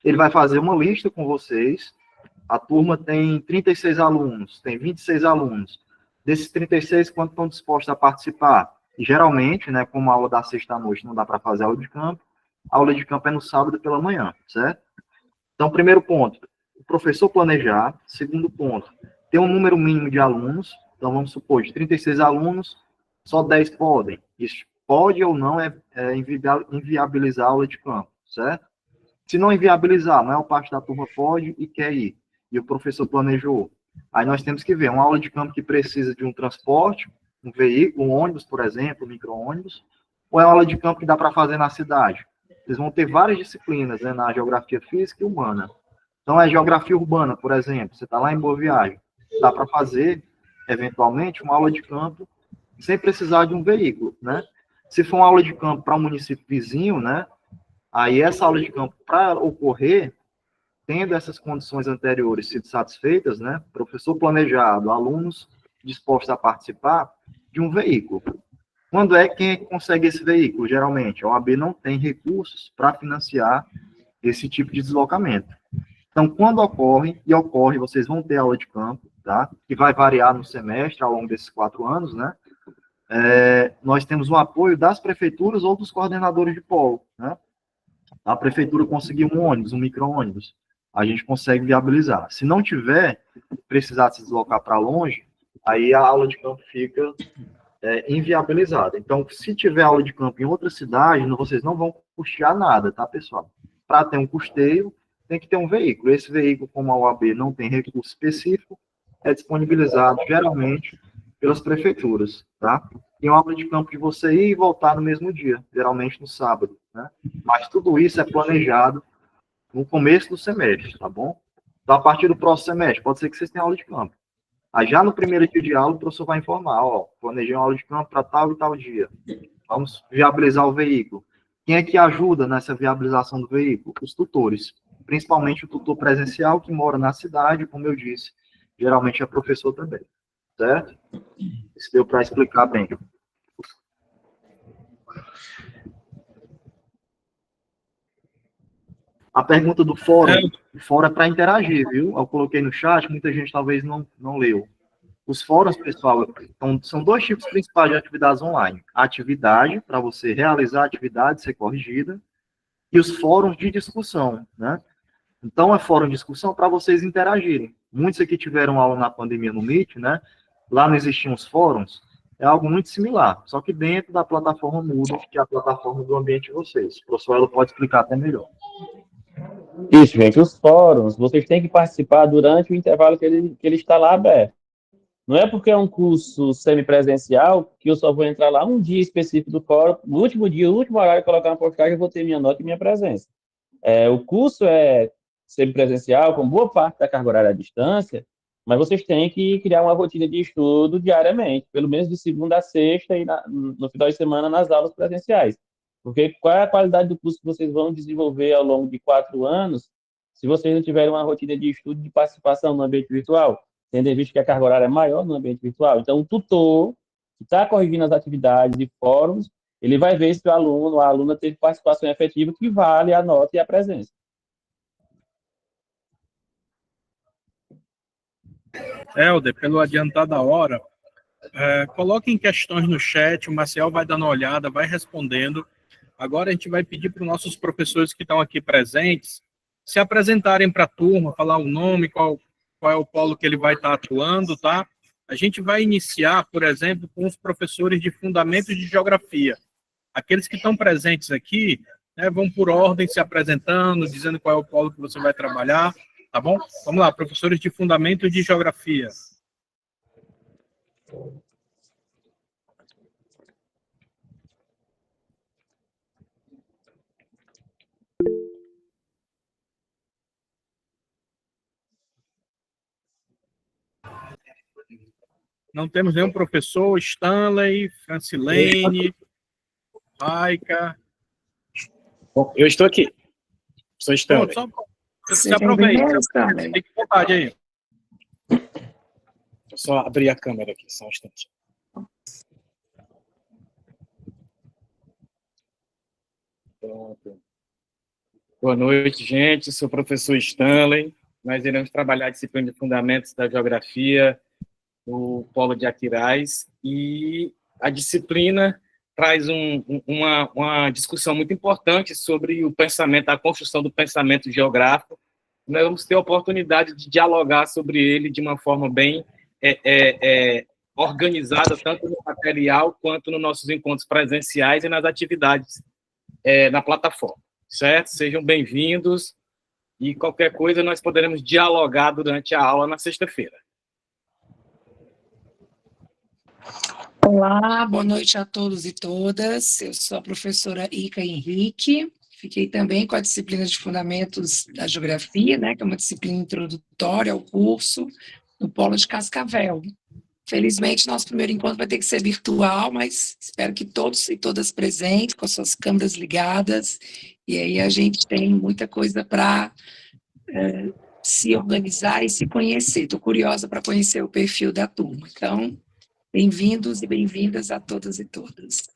Ele vai fazer uma lista com vocês, a turma tem 36 alunos, tem 26 alunos, desses 36, quantos estão dispostos a participar? E, geralmente, né, como a aula da sexta à noite não dá para fazer aula de campo, a aula de campo é no sábado pela manhã, certo? Então, primeiro ponto, o professor planejar. Segundo ponto, ter um número mínimo de alunos. Então, vamos supor, de 36 alunos, só 10 podem. Isso pode ou não inviabilizar a aula de campo, certo? Se não inviabilizar, a maior parte da turma pode e quer ir. E o professor planejou. Aí nós temos que ver uma aula de campo que precisa de um transporte, um veículo, um ônibus, por exemplo, um micro-ônibus, ou é uma aula de campo que dá para fazer na cidade. Vocês vão ter várias disciplinas, né, na geografia física e humana. Então, é geografia urbana, por exemplo. Você está lá em Boa Viagem. Dá para fazer, eventualmente, uma aula de campo sem precisar de um veículo, né? Se for uma aula de campo para um município vizinho, né, aí essa aula de campo, para ocorrer, tendo essas condições anteriores sido satisfeitas, né, professor planejado, alunos dispostos a participar de um veículo. Quando é quem consegue esse veículo? Geralmente, a OAB não tem recursos para financiar esse tipo de deslocamento. Então, quando ocorre, vocês vão ter aula de campo, tá? Que vai variar no semestre, ao longo desses 4 anos, né? Nós temos o apoio das prefeituras ou dos coordenadores de polo, né? A prefeitura conseguir um ônibus, um micro-ônibus, a gente consegue viabilizar. Se não tiver, precisar se deslocar para longe, aí a aula de campo fica inviabilizada. Então, se tiver aula de campo em outra cidade, vocês não vão custear nada, tá, pessoal? Para ter um custeio, tem que ter um veículo. Esse veículo, como a OAB não tem recurso específico, é disponibilizado, geralmente, pelas prefeituras, tá? E uma aula de campo de você ir e voltar no mesmo dia, geralmente no sábado, né? Mas tudo isso é planejado no começo do semestre, tá bom? Então, a partir do próximo semestre, pode ser que vocês tenham aula de campo. Aí, já no primeiro dia de aula, o professor vai informar, ó, planejei uma aula de campo para tal e tal dia. Vamos viabilizar o veículo. Quem é que ajuda nessa viabilização do veículo? Os tutores. Principalmente o tutor presencial que mora na cidade, como eu disse. Geralmente é professor também. certo? Se deu para explicar bem. A pergunta do fórum, o fórum é para interagir, viu? Eu coloquei no chat, muita gente talvez não leu. Os fóruns, pessoal, são dois tipos principais de atividades online. A atividade, para você realizar a atividade, ser corrigida, e os fóruns de discussão, né? Então, é fórum de discussão para vocês interagirem. Muitos aqui tiveram aula na pandemia no Meet, né? Lá não existiam os fóruns, é algo muito similar, só que dentro da plataforma Moodle, que é a plataforma do ambiente de vocês. O professor Elo pode explicar até melhor. Isso, gente, os fóruns, vocês têm que participar durante o intervalo que ele está lá aberto. Não é porque é um curso semipresencial que eu só vou entrar lá um dia específico do fórum, no último dia, no último horário, colocar uma postagem, eu vou ter minha nota e minha presença. O curso é semipresencial, com boa parte da carga horária à distância, mas vocês têm que criar uma rotina de estudo diariamente, pelo menos de segunda a sexta e no final de semana nas aulas presenciais. Porque qual é a qualidade do curso que vocês vão desenvolver ao longo de 4 anos se vocês não tiverem uma rotina de estudo e de participação no ambiente virtual? Tendo em vista que a carga horária é maior no ambiente virtual. Então, o tutor, que está corrigindo as atividades e fóruns, ele vai ver se o aluno ou a aluna teve participação efetiva, que vale a nota e a presença. Helder, pelo adiantar da hora, coloquem questões no chat, o Marcial vai dando uma olhada, vai respondendo. Agora a gente vai pedir para os nossos professores que estão aqui presentes se apresentarem para a turma, falar o nome, qual é o polo que ele vai estar atuando, tá? A gente vai iniciar, por exemplo, com os professores de Fundamentos de Geografia. Aqueles que estão presentes aqui, né, vão por ordem se apresentando, dizendo qual é o polo que você vai trabalhar, tá bom? Vamos lá, professores de Fundamentos de Geografia. Não temos nenhum professor. Stanley, Francilene, Raika. Bom, eu estou aqui. Sou Stanley. Se aproveita. Fique à vontade aí. Vou só abrir a câmera aqui, só um instante. Pronto. Boa noite, gente. Sou o professor Stanley. Nós iremos trabalhar a disciplina de Fundamentos da Geografia no Polo de Aquiraz, e a disciplina traz uma discussão muito importante sobre o pensamento, a construção do pensamento geográfico. Nós vamos ter a oportunidade de dialogar sobre ele de uma forma bem organizada, tanto no material quanto nos nossos encontros presenciais e nas atividades na plataforma, certo? Sejam bem-vindos, e qualquer coisa nós poderemos dialogar durante a aula na sexta-feira. Olá, boa noite a todos e todas. Eu sou a professora Ica Henrique. Fiquei também com a disciplina de Fundamentos da Geografia, né, que é uma disciplina introdutória ao curso, no Polo de Cascavel. Felizmente, nosso primeiro encontro vai ter que ser virtual, mas espero que todos e todas presentes, com as suas câmeras ligadas, e aí a gente tem muita coisa para se organizar e se conhecer. Estou curiosa para conhecer o perfil da turma. Então, bem-vindos e bem-vindas a todas e todas.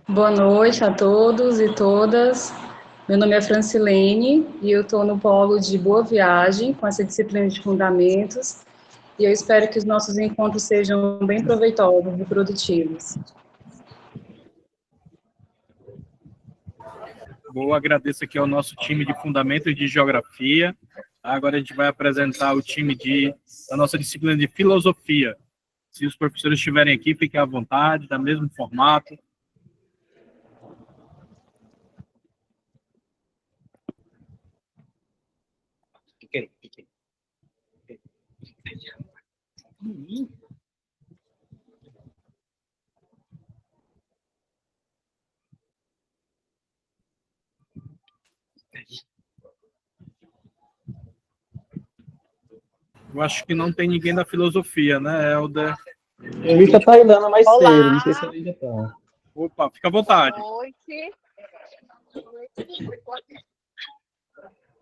Boa noite a todos e todas. Meu nome é Francilene e eu estou no Polo de Boa Viagem, com essa disciplina de Fundamentos, e eu espero que os nossos encontros sejam bem proveitosos e produtivos. Boa, agradeço aqui ao nosso time de Fundamentos de Geografia. Agora a gente vai apresentar o time da nossa disciplina de Filosofia. Se os professores estiverem aqui, fiquem à vontade, da mesmo formato. Fiquei. Eu acho que não tem ninguém da filosofia, né, Helder? Eu vi que a Tailana mais Olá. cedo, não sei se ela ainda está. Opa, fica à vontade. Boa noite.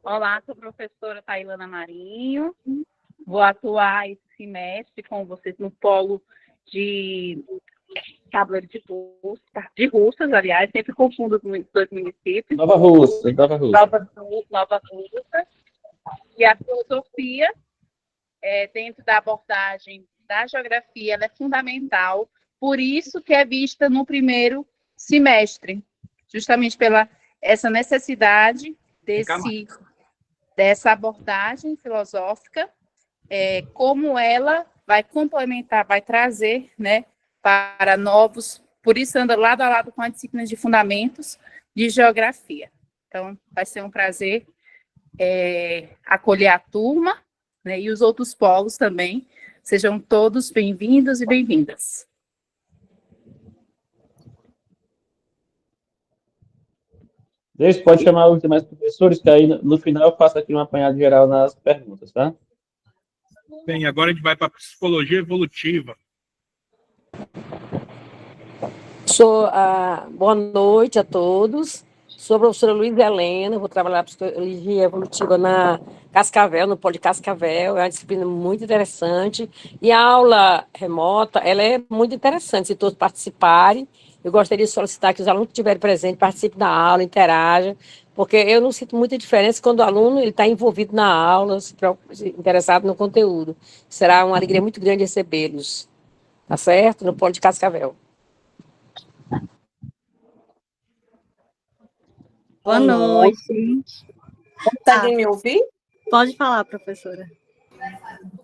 Olá, sou a professora Tailana Marinho. Vou atuar semestre com vocês no polo de Tabuleiro de Russas, aliás, sempre confundo os dois municípios. Nova Russa. Nova Russa. E a filosofia, dentro da abordagem da geografia, ela é fundamental, por isso que é vista no primeiro semestre, justamente pela essa necessidade dessa abordagem filosófica, como ela vai complementar, vai trazer, né, para novos, por isso anda lado a lado com a disciplina de fundamentos de geografia. Então, vai ser um prazer acolher a turma, né, e os outros polos também. Sejam todos bem-vindos e bem-vindas. Deus, pode chamar os demais professores, que aí no final eu faço aqui um apanhado geral nas perguntas, tá? Bem, agora a gente vai para a psicologia evolutiva. Boa noite a todos. Sou a professora Luísa Helena, vou trabalhar psicologia evolutiva na Cascavel, no Polo de Cascavel. É uma disciplina muito interessante. E a aula remota, ela é muito interessante, se todos participarem. Eu gostaria de solicitar que os alunos que estiverem presentes participem da aula, interajam, porque eu não sinto muita diferença quando o aluno está envolvido na aula, interessado no conteúdo. Será uma alegria muito grande recebê-los, tá certo? No Polo de Cascavel. Boa noite. Conseguem me ouvir? Pode falar, professora.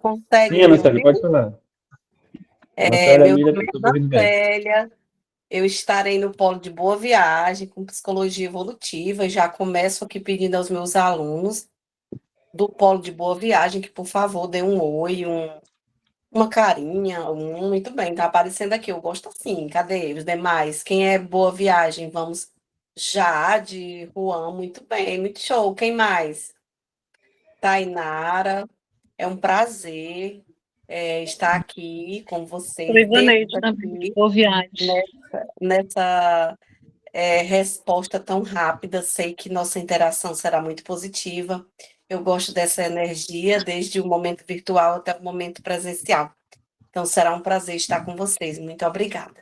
Consegue Sim, Anacélia, pode falar. Meu nome é Anacélia. Eu estarei no Polo de Boa Viagem, com Psicologia Evolutiva. Já começo aqui pedindo aos meus alunos do Polo de Boa Viagem que, por favor, dê um oi, uma carinha. Muito bem, tá aparecendo aqui. Eu gosto assim. Cadê os demais? Quem é Boa Viagem? Vamos. Jade, Juan, muito bem, muito show. Quem mais? Tainara, é um prazer estar aqui com vocês. Ivaneide, também. Boa viagem. Nessa resposta tão rápida, sei que nossa interação será muito positiva. Eu gosto dessa energia, desde o momento virtual até o momento presencial. Então, será um prazer estar com vocês. Muito obrigada.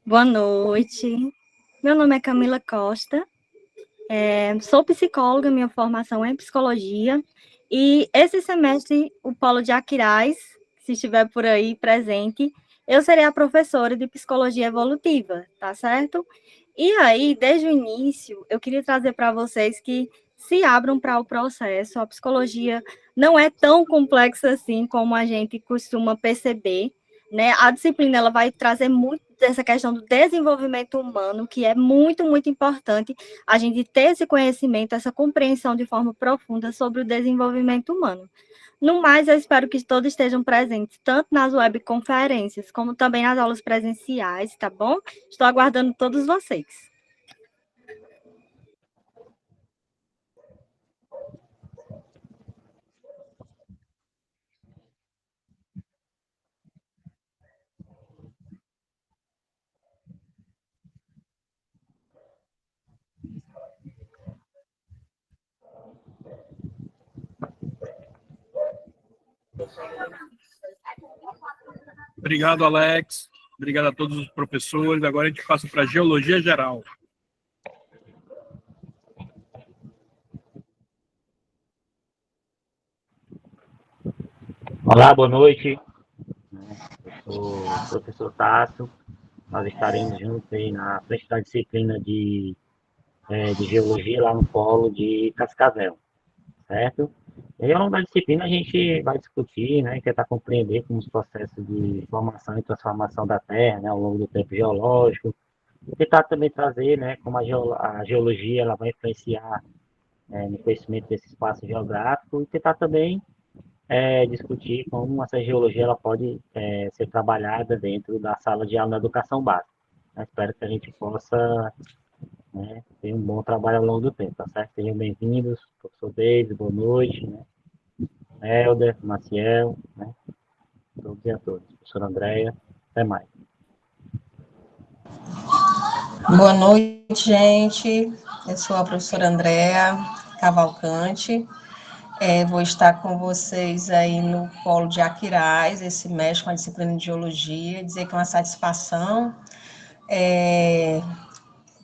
Boa noite. Meu nome é Camila Costa. Sou psicóloga, minha formação é em psicologia. E esse semestre, o Polo de Aquiraz, se estiver por aí presente, eu serei a professora de psicologia evolutiva, tá certo? E aí, desde o início, eu queria trazer para vocês que se abram para o processo. A psicologia não é tão complexa assim como a gente costuma perceber, né? A disciplina ela vai trazer muito dessa questão do desenvolvimento humano, que é muito, muito importante a gente ter esse conhecimento, essa compreensão de forma profunda sobre o desenvolvimento humano. No mais, eu espero que todos estejam presentes, tanto nas webconferências, como também nas aulas presenciais, tá bom? Estou aguardando todos vocês. Obrigado, Alex. Obrigado a todos os professores. Agora a gente passa para a Geologia Geral. Olá, boa noite. Eu sou o professor Tasso. Nós estaremos juntos aí na frente da disciplina de Geologia lá no Polo de Cascavel, certo? E ao longo da disciplina a gente vai discutir, né, tentar compreender como os processos de formação e transformação da Terra, né, ao longo do tempo geológico, e tentar também trazer, né, como a geologia ela vai influenciar no conhecimento desse espaço geográfico, e tentar também discutir como essa geologia ela pode ser trabalhada dentro da sala de aula da educação básica. Eu espero que a gente possa ter um bom trabalho ao longo do tempo, tá certo? Sejam bem-vindos, professor David, boa noite, né? Helder, Maciel, né? Todos e a todos. Professora Andréia, até mais. Boa noite, gente. Eu sou a professora Andréia Cavalcante. Vou estar com vocês aí no Polo de Aquiraz, esse mês com a disciplina de Geologia, dizer que é uma satisfação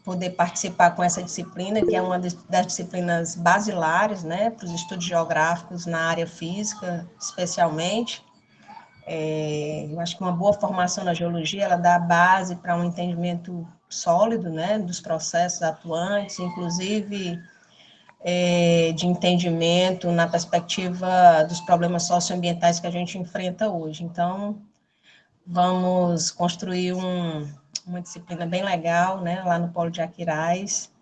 poder participar com essa disciplina, que é uma das disciplinas basilares, né, para os estudos geográficos na área física, especialmente. Eu acho que uma boa formação na geologia, ela dá a base para um entendimento sólido, né, dos processos atuantes, inclusive de entendimento na perspectiva dos problemas socioambientais que a gente enfrenta hoje. Então, vamos construir uma disciplina bem legal, né, lá no Polo de Aquiraz,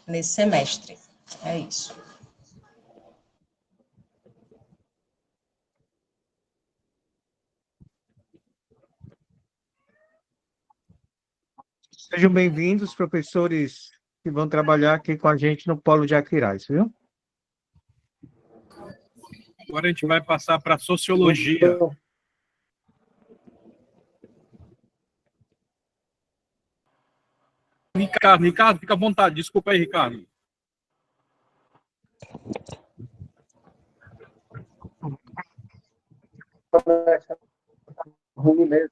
nesse semestre. É isso. Sejam bem-vindos, professores que vão trabalhar aqui com a gente no Polo de Aquiraz, viu? Agora a gente vai passar para Sociologia. Ricardo, fica à vontade. Desculpa aí, Ricardo. Ruim mesmo.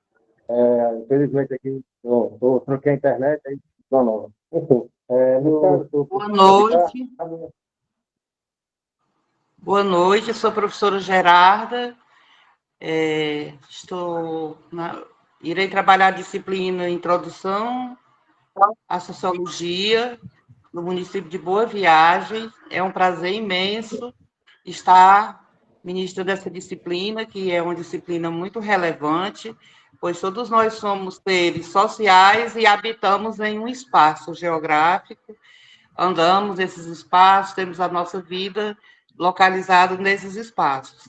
Infelizmente aqui, eu troquei a internet, aí não, não. Enfim, Boa noite. Boa noite, eu sou a professora Gerarda. Irei trabalhar a disciplina Introdução à Sociologia no município de Boa Viagem. É um prazer imenso estar ministra dessa disciplina, que é uma disciplina muito relevante, pois todos nós somos seres sociais e habitamos em um espaço geográfico, andamos nesses espaços, temos a nossa vida localizada nesses espaços.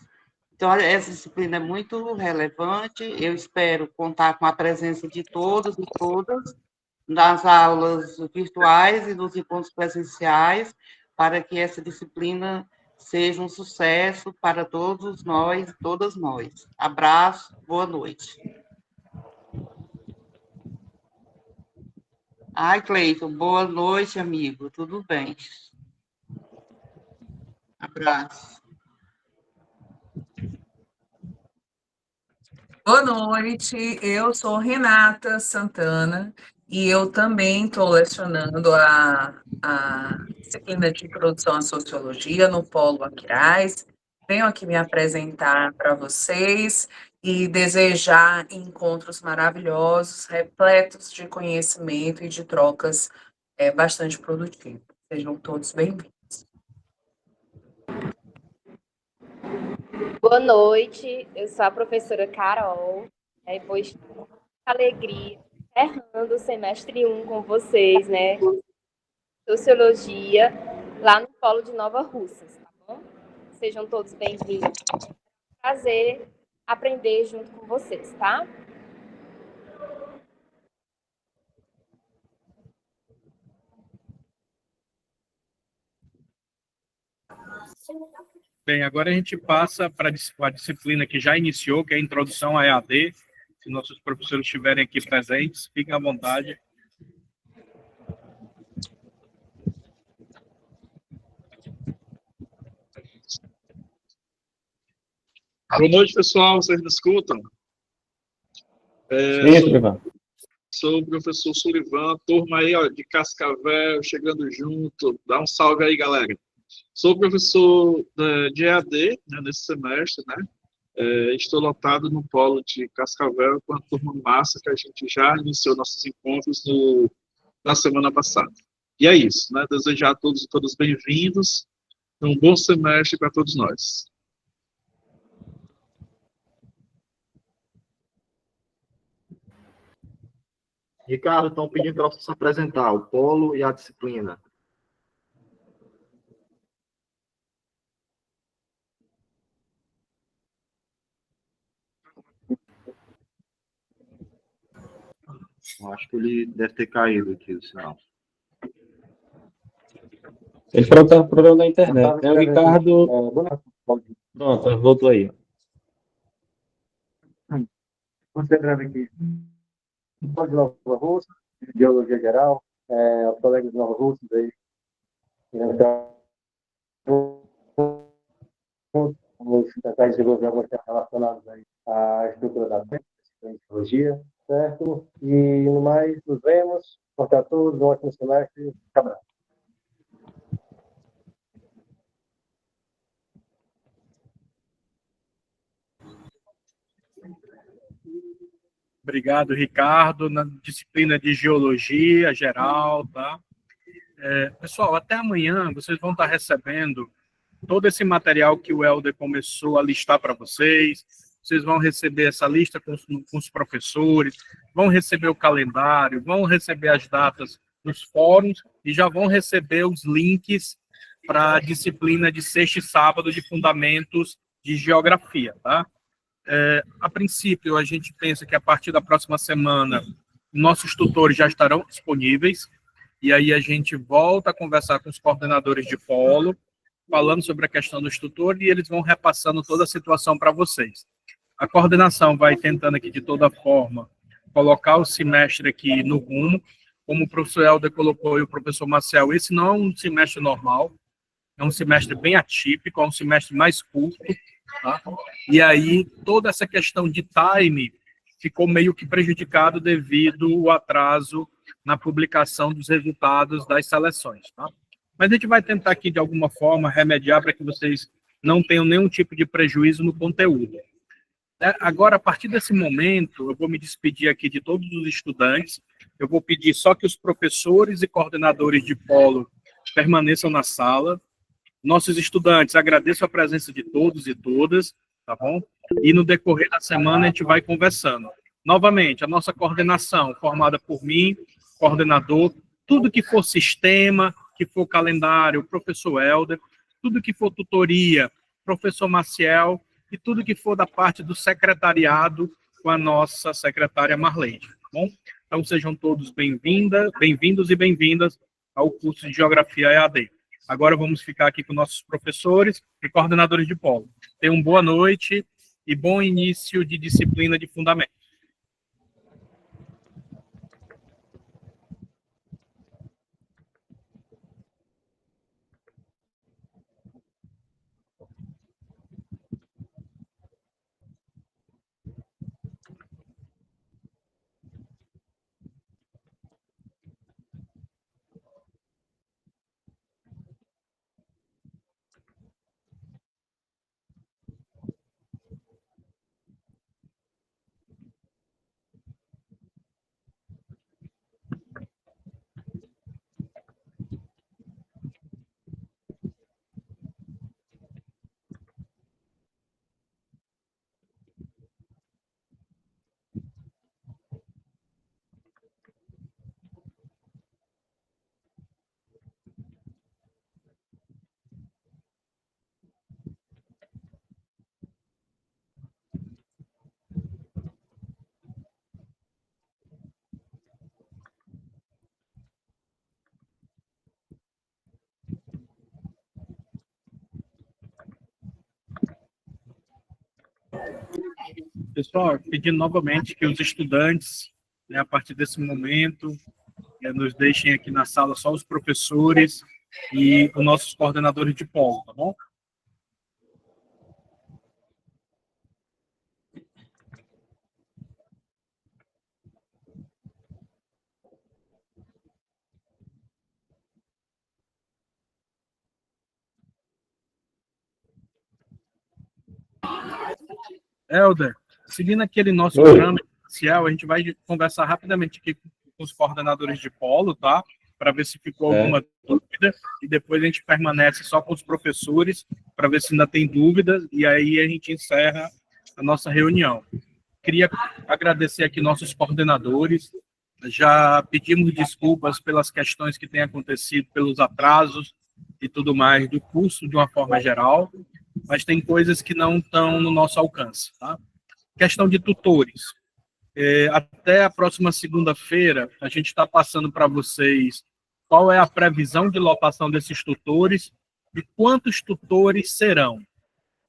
Então, essa disciplina é muito relevante, eu espero contar com a presença de todos e todas nas aulas virtuais e nos encontros presenciais, para que essa disciplina seja um sucesso para todos nós, todas nós. Abraço, boa noite. Ai, Cleiton, boa noite, amigo, tudo bem? Abraço. Boa noite, eu sou Renata Santana e eu também estou lecionando a disciplina de Introdução à Sociologia no Polo Aquiraz. Venho aqui me apresentar para vocês e desejar encontros maravilhosos, repletos de conhecimento e de trocas bastante produtivas. Sejam todos bem-vindos. Boa noite, eu sou a professora Carol, e vou estar com alegria encerrando o semestre 1 com vocês, né? Sociologia, lá no Polo de Nova Russas, tá bom? Sejam todos bem-vindos. É um prazer aprender junto com vocês, tá? Bem, agora a gente passa para a disciplina que já iniciou, que é a Introdução à EAD. Se nossos professores estiverem aqui presentes, fiquem à vontade. Boa noite, pessoal. Vocês me escutam? Sou o professor Sullivan, turma aí ó, de Cascavel, chegando junto. Dá um salve aí, galera. Sou professor de EAD, né, nesse semestre, né? Estou lotado no Polo de Cascavel com a turma massa que a gente já iniciou nossos encontros na semana passada. E é isso, né? Desejar a todos e todas bem-vindos. Um bom semestre para todos nós. Ricardo, estão pedindo para você se apresentar, o polo e a disciplina. Eu acho que ele deve ter caído aqui o sinal. Ele falou que estava com problema na internet, né? O Ricardo... Pronto, voltou aí. Você escreve aqui. Pode de Nova Rússia, de Geologia Geral, os colegas de Nova Rússia aí. Vamos tentar desenvolver algumas coisas relacionadas aí à estrutura da tecnologia, certo? E, no mais, nos vemos. Forte a todos, um ótimo semestre. Abraço. Obrigado, Ricardo. Na disciplina de Geologia Geral, tá? Pessoal, até amanhã vocês vão estar recebendo todo esse material que o Helder começou a listar para vocês. Vocês vão receber essa lista com os professores, vão receber o calendário, vão receber as datas nos fóruns e já vão receber os links para a disciplina de sexta e sábado de Fundamentos de Geografia, tá? A princípio, a gente pensa que a partir da próxima semana, nossos tutores já estarão disponíveis, e aí a gente volta a conversar com os coordenadores de polo, falando sobre a questão dos tutores, e eles vão repassando toda a situação para vocês. A coordenação vai tentando aqui, de toda forma, colocar o semestre aqui no rumo, como o professor Helder colocou e o professor Marcel, esse não é um semestre normal, é um semestre bem atípico, é um semestre mais curto, tá? E aí toda essa questão de time ficou meio que prejudicado devido ao atraso na publicação dos resultados das seleções, tá? Mas a gente vai tentar aqui, de alguma forma, remediar para que vocês não tenham nenhum tipo de prejuízo no conteúdo. Agora, a partir desse momento, eu vou me despedir aqui de todos os estudantes, eu vou pedir só que os professores e coordenadores de polo permaneçam na sala. Nossos estudantes, agradeço a presença de todos e todas, tá bom? E no decorrer da semana a gente vai conversando. Novamente, a nossa coordenação, formada por mim, coordenador, tudo que for sistema, que for calendário, professor Helder, tudo que for tutoria, professor Maciel, e tudo que for da parte do secretariado com a nossa secretária Marleide, tá bom? Então sejam todos bem-vindos e bem-vindas ao curso de Geografia EAD. Agora vamos ficar aqui com nossos professores e coordenadores de polo. Tenham boa noite e bom início de disciplina de Fundamentos. Pessoal, pedindo novamente que os estudantes, né, a partir desse momento, nos deixem aqui na sala só os professores e os nossos coordenadores de polo, tá bom? Helder, seguindo aquele nosso programa inicial, a gente vai conversar rapidamente aqui com os coordenadores de polo, tá? Para ver se ficou alguma dúvida, e depois a gente permanece só com os professores, para ver se ainda tem dúvidas, e aí a gente encerra a nossa reunião. Queria agradecer aqui nossos coordenadores, já pedimos desculpas pelas questões que têm acontecido, pelos atrasos e tudo mais do curso de uma forma geral, mas tem coisas que não estão no nosso alcance, tá? Questão de tutores. Até a próxima segunda-feira, a gente está passando para vocês qual é a previsão de lotação desses tutores e quantos tutores serão.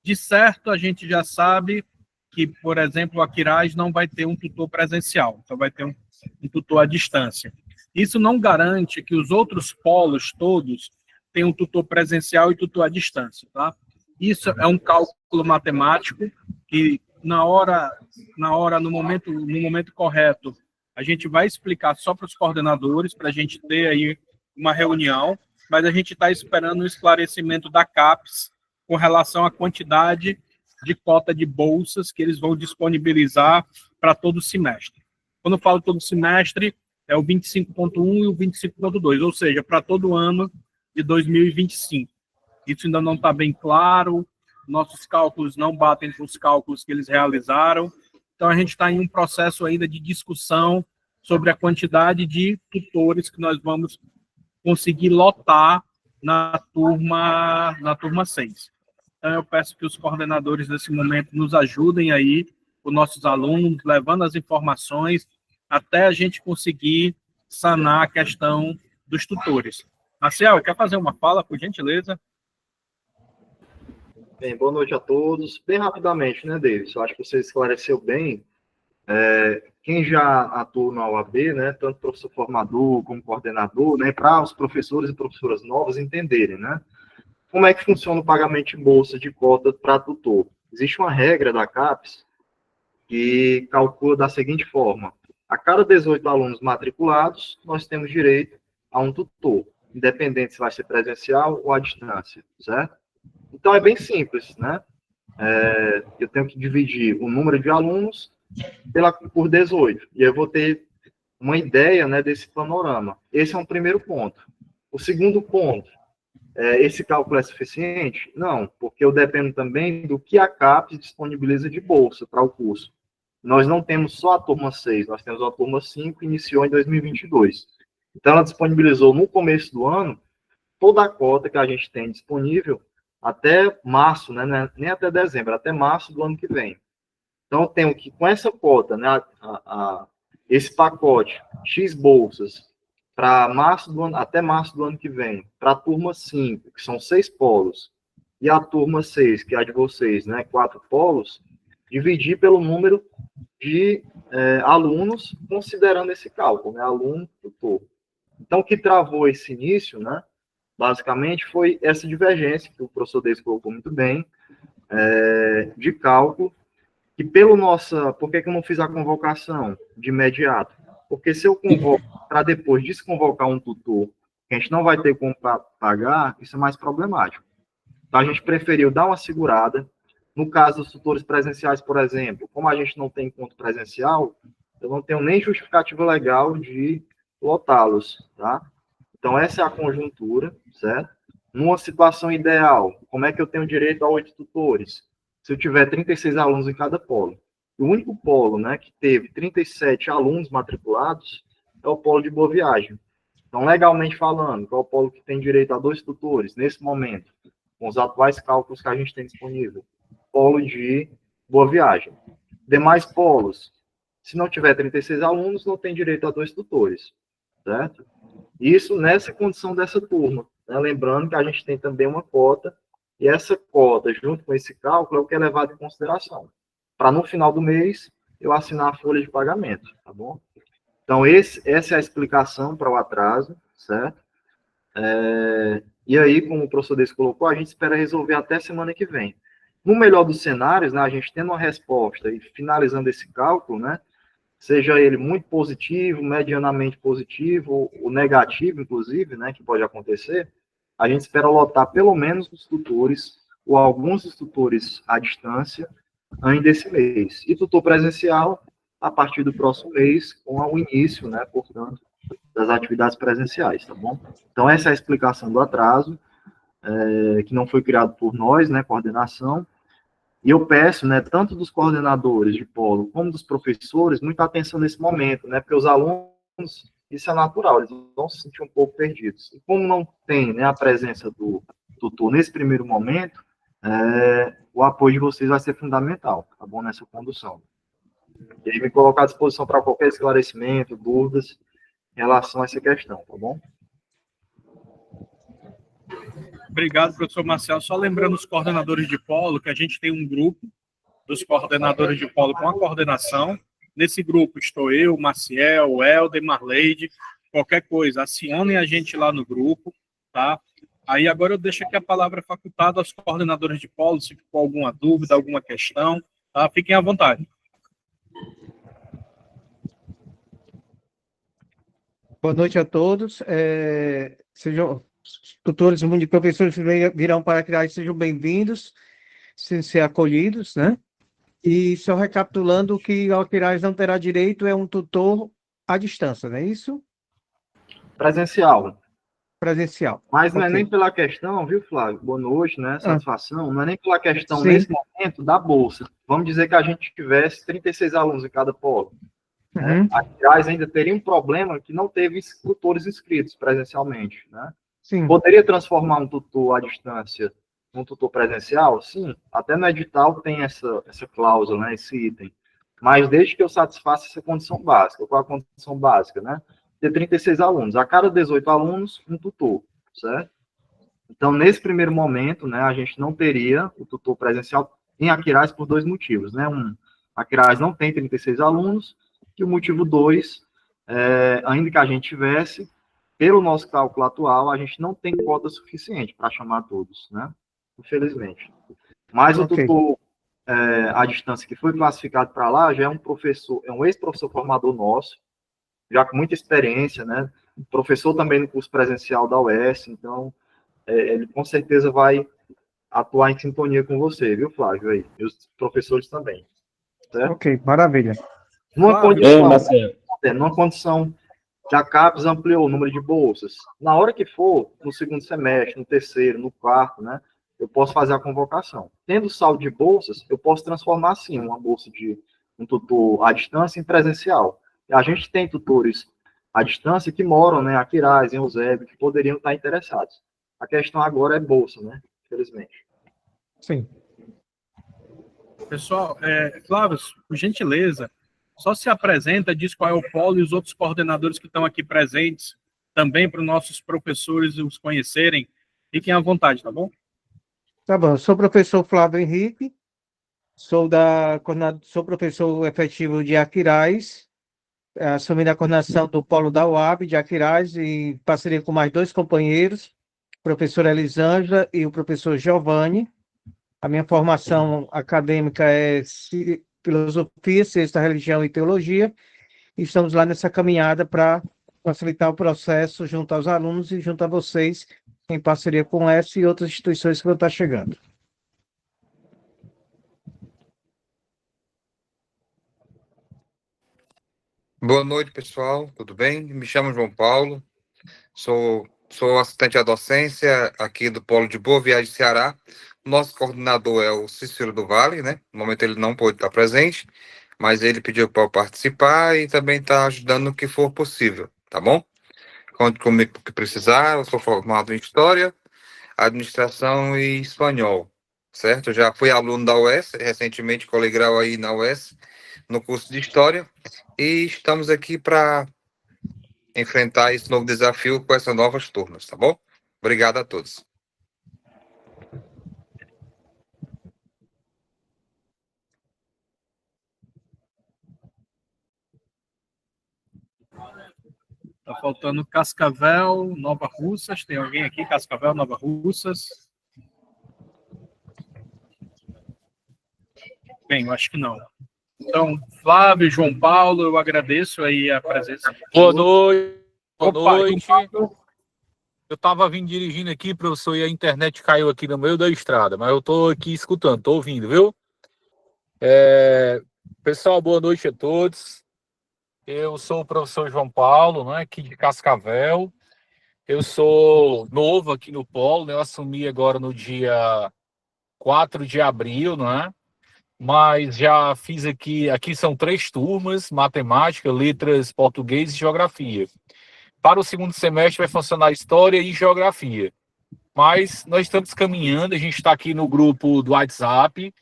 De certo, a gente já sabe que, por exemplo, o Aquiraz não vai ter um tutor presencial, então vai ter um tutor à distância. Isso não garante que os outros polos todos tenham um tutor presencial e tutor à distância, tá? Isso é um cálculo matemático que no momento correto, a gente vai explicar só para os coordenadores, para a gente ter aí uma reunião, mas a gente está esperando o esclarecimento da CAPES com relação à quantidade de cota de bolsas que eles vão disponibilizar para todo semestre. Quando eu falo todo semestre, é o 25.1 e o 25.2, ou seja, para todo ano de 2025. Isso ainda não está bem claro, nossos cálculos não batem com os cálculos que eles realizaram, então a gente está em um processo ainda de discussão sobre a quantidade de tutores que nós vamos conseguir lotar na turma 6. Então eu peço que os coordenadores nesse momento nos ajudem aí, os nossos alunos, levando as informações até a gente conseguir sanar a questão dos tutores. Marcel, quer fazer uma fala, por gentileza? Bem, boa noite a todos. Bem rapidamente, né, Davis? Eu acho que você esclareceu bem. Quem já atua na OAB, né, tanto professor formador como coordenador, né, para os professores e professoras novas entenderem, né, como é que funciona o pagamento de bolsa de cota para tutor. Existe uma regra da CAPES que calcula da seguinte forma: a cada 18 alunos matriculados, nós temos direito a um tutor, independente se vai ser presencial ou à distância, certo? Então, é bem simples, né? Eu tenho que dividir o número de alunos por 18, e eu vou ter uma ideia, né, desse panorama. Esse é um primeiro ponto. O segundo ponto, esse cálculo é suficiente? Não, porque eu dependo também do que a CAPES disponibiliza de bolsa para o curso. Nós não temos só a turma 6, nós temos a turma 5, que iniciou em 2022. Então, ela disponibilizou no começo do ano toda a cota que a gente tem disponível até março, né, nem até dezembro, até março do ano que vem. Então, eu tenho que, com essa cota, né, esse pacote, X bolsas, para até março do ano que vem, para a turma 5, que são 6 polos, e a turma 6, que é a de vocês, né, 4 polos, dividir pelo número de alunos, considerando esse cálculo, né, aluno, tutor. Então, o que travou esse início, né, basicamente, foi essa divergência, que o professor Deis colocou muito bem, de cálculo, que por que eu não fiz a convocação de imediato? Porque se eu convoco para depois desconvocar um tutor, que a gente não vai ter como pagar, isso é mais problemático. Então, a gente preferiu dar uma segurada. No caso dos tutores presenciais, por exemplo, como a gente não tem encontro presencial, eu não tenho nem justificativa legal de lotá-los, tá? Então, essa é a conjuntura, certo? Numa situação ideal, como é que eu tenho direito a 8 tutores? Se eu tiver 36 alunos em cada polo. O único polo, né, que teve 37 alunos matriculados é o polo de Boa Viagem. Então, legalmente falando, qual é o polo que tem direito a 2 tutores, nesse momento, com os atuais cálculos que a gente tem disponível? Polo de Boa Viagem. Demais polos, se não tiver 36 alunos, não tem direito a 2 tutores, certo? Isso nessa condição dessa turma, né? Lembrando que a gente tem também uma cota, e essa cota, junto com esse cálculo, é o que é levado em consideração, para no final do mês eu assinar a folha de pagamento, tá bom? Então, essa é a explicação para o atraso, certo? E aí, como o professor Deis colocou, a gente espera resolver até semana que vem. No melhor dos cenários, né, a gente tendo uma resposta e finalizando esse cálculo, né, seja ele muito positivo, medianamente positivo, ou negativo, inclusive, né, que pode acontecer, a gente espera lotar pelo menos os tutores, ou alguns dos tutores à distância, ainda esse mês. E tutor presencial, a partir do próximo mês, com o início, né, portanto, das atividades presenciais, tá bom? Então, essa é a explicação do atraso, que não foi criado por nós, né, coordenação. E eu peço, né, tanto dos coordenadores de polo como dos professores, muita atenção nesse momento, né, porque os alunos, isso é natural, eles vão se sentir um pouco perdidos. E como não tem, né, a presença do tutor nesse primeiro momento, o apoio de vocês vai ser fundamental, tá bom, nessa condução. E aí me colocar à disposição para qualquer esclarecimento, dúvidas em relação a essa questão, tá bom? Obrigado, professor Marcel. Só lembrando os coordenadores de polo, que a gente tem um grupo dos coordenadores de polo com a coordenação. Nesse grupo estou eu, Maciel, Helder, Marleide, qualquer coisa, acionem a gente lá no grupo, tá? Aí agora eu deixo aqui a palavra facultada aos coordenadores de polo, se ficou alguma dúvida, alguma questão, tá? Fiquem à vontade. Boa noite a todos. Sejam tutores e professores que virão para criar, sejam bem-vindos, sem ser acolhidos, né? E só recapitulando, que o Aquiraz não terá direito é um tutor à distância, não é isso? Presencial. Presencial. Mas não é Ok. nem pela questão, viu, Flávio? Boa noite, né? Satisfação. Não é nem pela questão, Sim. nesse momento, da bolsa. Vamos dizer que a gente tivesse 36 alunos em cada polo. Né? Uhum. Aliás, ainda teria um problema que não teve tutores inscritos presencialmente. Né? Sim. Poderia transformar um tutor à distância num tutor presencial? Sim. Até no edital tem essa cláusula, né? Esse item. Mas desde que eu satisfaça essa condição básica. Qual a condição básica, né? Ter 36 alunos. A cada 18 alunos, um tutor, certo? Então, nesse primeiro momento, né, a gente não teria o tutor presencial em Aquiraz por dois motivos, né? Aquiraz não tem 36 alunos, e o motivo 2, ainda que a gente tivesse, pelo nosso cálculo atual, a gente não tem cota suficiente para chamar todos, né? Infelizmente. Mas o tutor à distância que foi classificado para lá já é um professor, é um ex-professor formador nosso, já com muita experiência, né? Professor também no curso presencial da UES, então ele com certeza vai atuar em sintonia com você, viu, Flávio? Aí, e os professores também. Certo? Ok, maravilha. Numa condição que a CAPES ampliou o número de bolsas, na hora que for, no segundo semestre, no terceiro, no quarto, né, eu posso fazer a convocação. Tendo saldo de bolsas, eu posso transformar, sim, uma bolsa de um tutor à distância em presencial. A gente tem tutores à distância que moram, né, aqui em Aquiraz, em Eusébio, que poderiam estar interessados. A questão agora é bolsa, né, infelizmente. Sim. Pessoal, Flávio, por gentileza, só se apresenta, diz qual é o polo e os outros coordenadores que estão aqui presentes, também para os nossos professores os conhecerem. Fiquem à vontade, tá bom? Tá bom. Eu sou o professor Flávio Henrique, sou professor efetivo de Aquiraz, assumi a coordenação do polo da UAB de Aquiraz, em parceria com mais dois companheiros, a professora Elisângela e o professor Giovanni. A minha formação acadêmica é Filosofia, Ciência da Religião e Teologia. E estamos lá nessa caminhada para facilitar o processo junto aos alunos e junto a vocês, em parceria com essa e outras instituições que vão estar chegando. Boa noite, pessoal. Tudo bem? Me chamo João Paulo. Sou assistente à docência aqui do Polo de Boa Viagem, Ceará. Nosso coordenador é o Cícero do Vale, né? No momento ele não pôde estar presente, mas ele pediu para eu participar e também está ajudando no que for possível, tá bom? Conte comigo o que precisar. Eu sou formado em História, Administração e Espanhol, certo? Eu já fui aluno da UES, recentemente colei grau aí na UES, no curso de História, e estamos aqui para enfrentar esse novo desafio com essas novas turmas, tá bom? Obrigado a todos. Tá faltando Cascavel, Nova Russas. Tem alguém aqui? Cascavel, Nova Russas? Bem, eu acho que não. Então, Flávio, João Paulo, eu agradeço aí a presença de Boa todos. noite. Eu estava vindo dirigindo aqui, professor, e a internet caiu aqui no meio da estrada, mas eu estou aqui escutando, estou ouvindo, viu? Pessoal, boa noite a todos. Eu sou o professor João Paulo, né, aqui de Cascavel. Eu sou novo aqui no Polo, né? Eu assumi agora no dia 4 de abril, né? Mas já fiz aqui são 3 turmas, matemática, letras, português e geografia. Para o segundo semestre vai funcionar História e Geografia. Mas nós estamos caminhando, a gente está aqui no grupo do WhatsApp.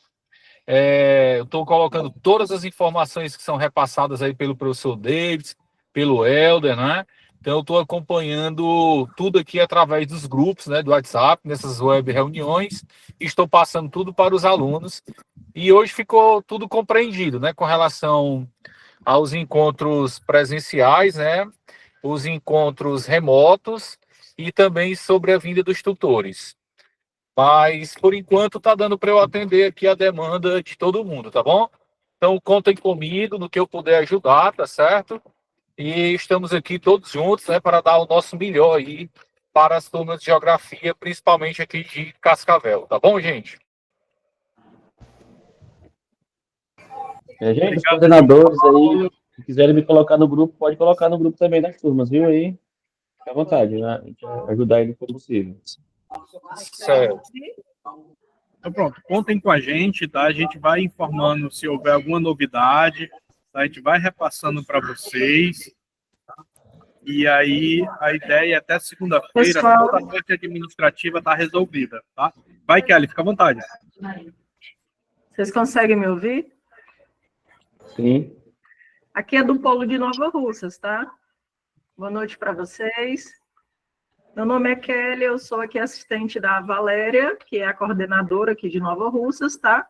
Eu estou colocando todas as informações que são repassadas aí pelo professor David, pelo Helder, né? Então eu estou acompanhando tudo aqui através dos grupos, né, do WhatsApp, nessas web reuniões. Estou passando tudo para os alunos. E hoje ficou tudo compreendido, né, com relação aos encontros presenciais, né? Os encontros remotos e também sobre a vinda dos tutores. Mas, por enquanto, está dando para eu atender aqui a demanda de todo mundo, tá bom? Então, contem comigo no que eu puder ajudar, tá certo? E estamos aqui todos juntos, né, para dar o nosso melhor aí para as turmas de geografia, principalmente aqui de Cascavel, tá bom, gente? Gente, os coordenadores aí, se quiserem me colocar no grupo, pode colocar no grupo também das turmas, viu? Aí, fica à vontade, né? A gente vai ajudar aí no que for possível. Certo. Então, pronto, contem com a gente, tá? A gente vai informando se houver alguma novidade, tá? A gente vai repassando para vocês. E aí, a ideia é até segunda-feira, Pessoal. toda a parte administrativa está resolvida, tá? Vai, Kelly, fica à vontade. Vocês conseguem me ouvir? Sim. Aqui é do Polo de Nova Russas, tá? Boa noite para vocês. Meu nome é Kelly, eu sou aqui assistente da Valéria, que é a coordenadora aqui de Nova Russas, tá?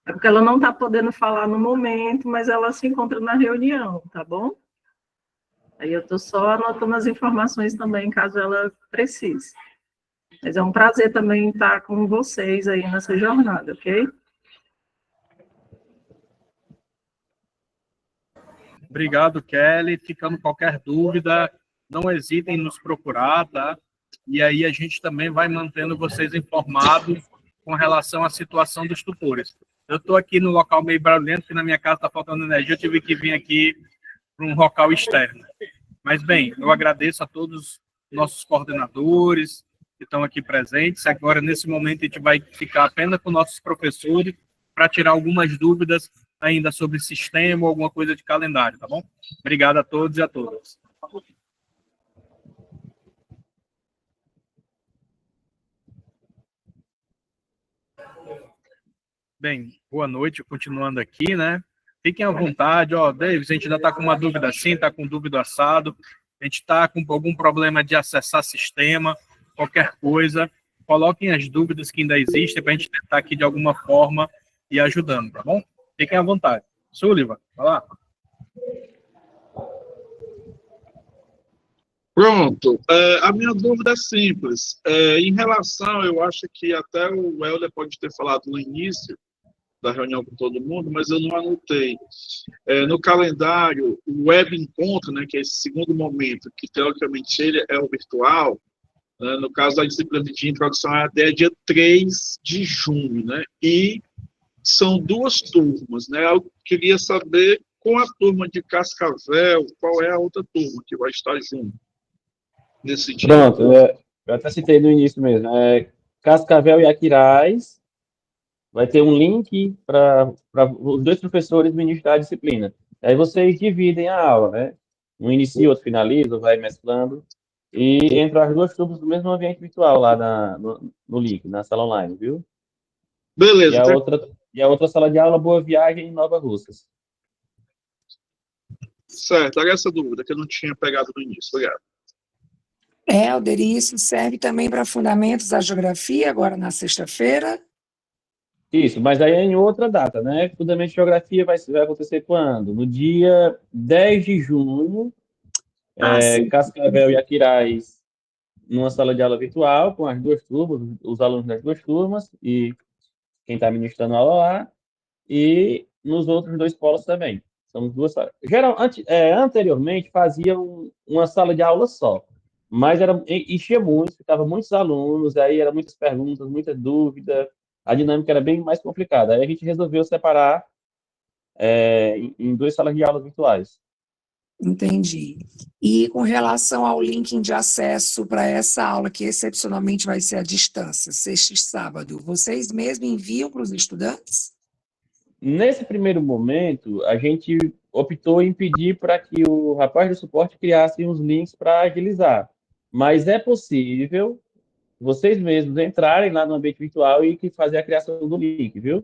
É porque ela não está podendo falar no momento, mas ela se encontra na reunião, tá bom? Aí eu estou só anotando as informações também, caso ela precise. Mas é um prazer também estar com vocês aí nessa jornada, ok? Obrigado, Kelly. Ficando qualquer dúvida, não hesitem em nos procurar, tá? E aí a gente também vai mantendo vocês informados com relação à situação dos tutores. Eu estou aqui no local meio barulhento, porque na minha casa está faltando energia, eu tive que vir aqui para um local externo. Mas, bem, eu agradeço a todos os nossos coordenadores que estão aqui presentes. Agora, nesse momento, a gente vai ficar apenas com nossos professores para tirar algumas dúvidas ainda sobre sistema ou alguma coisa de calendário, tá bom? Obrigado a todos e a todas. Bem, boa noite, continuando aqui, né? Fiquem à vontade, ó, Davis, a gente ainda está com uma dúvida assim, está com dúvida assado, a gente está com algum problema de acessar sistema, qualquer coisa, coloquem as dúvidas que ainda existem para a gente tentar aqui de alguma forma ir ajudando, tá bom? Fiquem à vontade. Sullivan, vai lá. Pronto. A minha dúvida é simples. Em relação, eu acho que até o Helder pode ter falado no início da reunião com todo mundo, mas eu não anotei. No calendário, o web encontro, né, que é esse segundo momento, que teoricamente ele é o virtual, né, no caso da disciplina de introdução é dia 3 de junho, né, e são duas turmas, né, eu queria saber com a turma de Cascavel, qual é a outra turma que vai estar junto nesse dia. Pronto, eu até citei no início mesmo, Cascavel e Aquiraz, vai ter um link para os dois professores ministrar a disciplina. Aí vocês dividem a aula, né? Um inicia, outro finaliza, vai mesclando, e entram as duas turmas no mesmo ambiente virtual lá no link, na sala online, viu? Beleza. E a outra sala de aula, Boa Viagem em Nova Russas. Certo, era essa dúvida que eu não tinha pegado no início. Obrigado. Helder, e isso serve também para fundamentos da geografia, agora na sexta-feira? Isso, mas aí é em outra data, né? Fundamento de Geografia vai acontecer quando? No dia 10 de junho, Cascavel e Aquiraz, numa sala de aula virtual, com as duas turmas, os alunos das duas turmas, e quem está ministrando a aula lá, e nos outros dois polos também. São duas salas. Anteriormente, faziam uma sala de aula só, mas enchia muito, ficava muitos alunos, aí eram muitas perguntas, muita dúvida, a dinâmica era bem mais complicada. Aí a gente resolveu separar em duas salas de aula virtuais. Entendi. E com relação ao link de acesso para essa aula, que excepcionalmente vai ser à distância, sexta e sábado, vocês mesmos enviam para os estudantes? Nesse primeiro momento, a gente optou em pedir para que o rapaz do suporte criasse uns links para agilizar. Mas é possível vocês mesmos entrarem lá no ambiente virtual e fazer a criação do link, viu?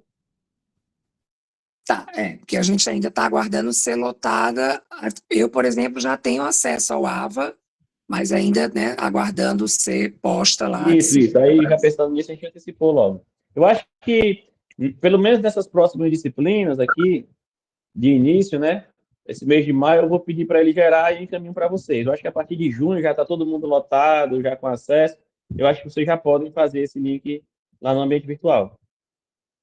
Tá, porque a gente ainda está aguardando ser lotada. Eu, por exemplo, já tenho acesso ao AVA, mas ainda, né, aguardando ser posta lá. Isso. Aí, já pensando nisso, a gente antecipou logo. Eu acho que, pelo menos nessas próximas disciplinas aqui, de início, né, esse mês de maio eu vou pedir para ele gerar e encaminho para vocês. Eu acho que a partir de junho já está todo mundo lotado, já com acesso. Eu acho que vocês já podem fazer esse link lá no ambiente virtual.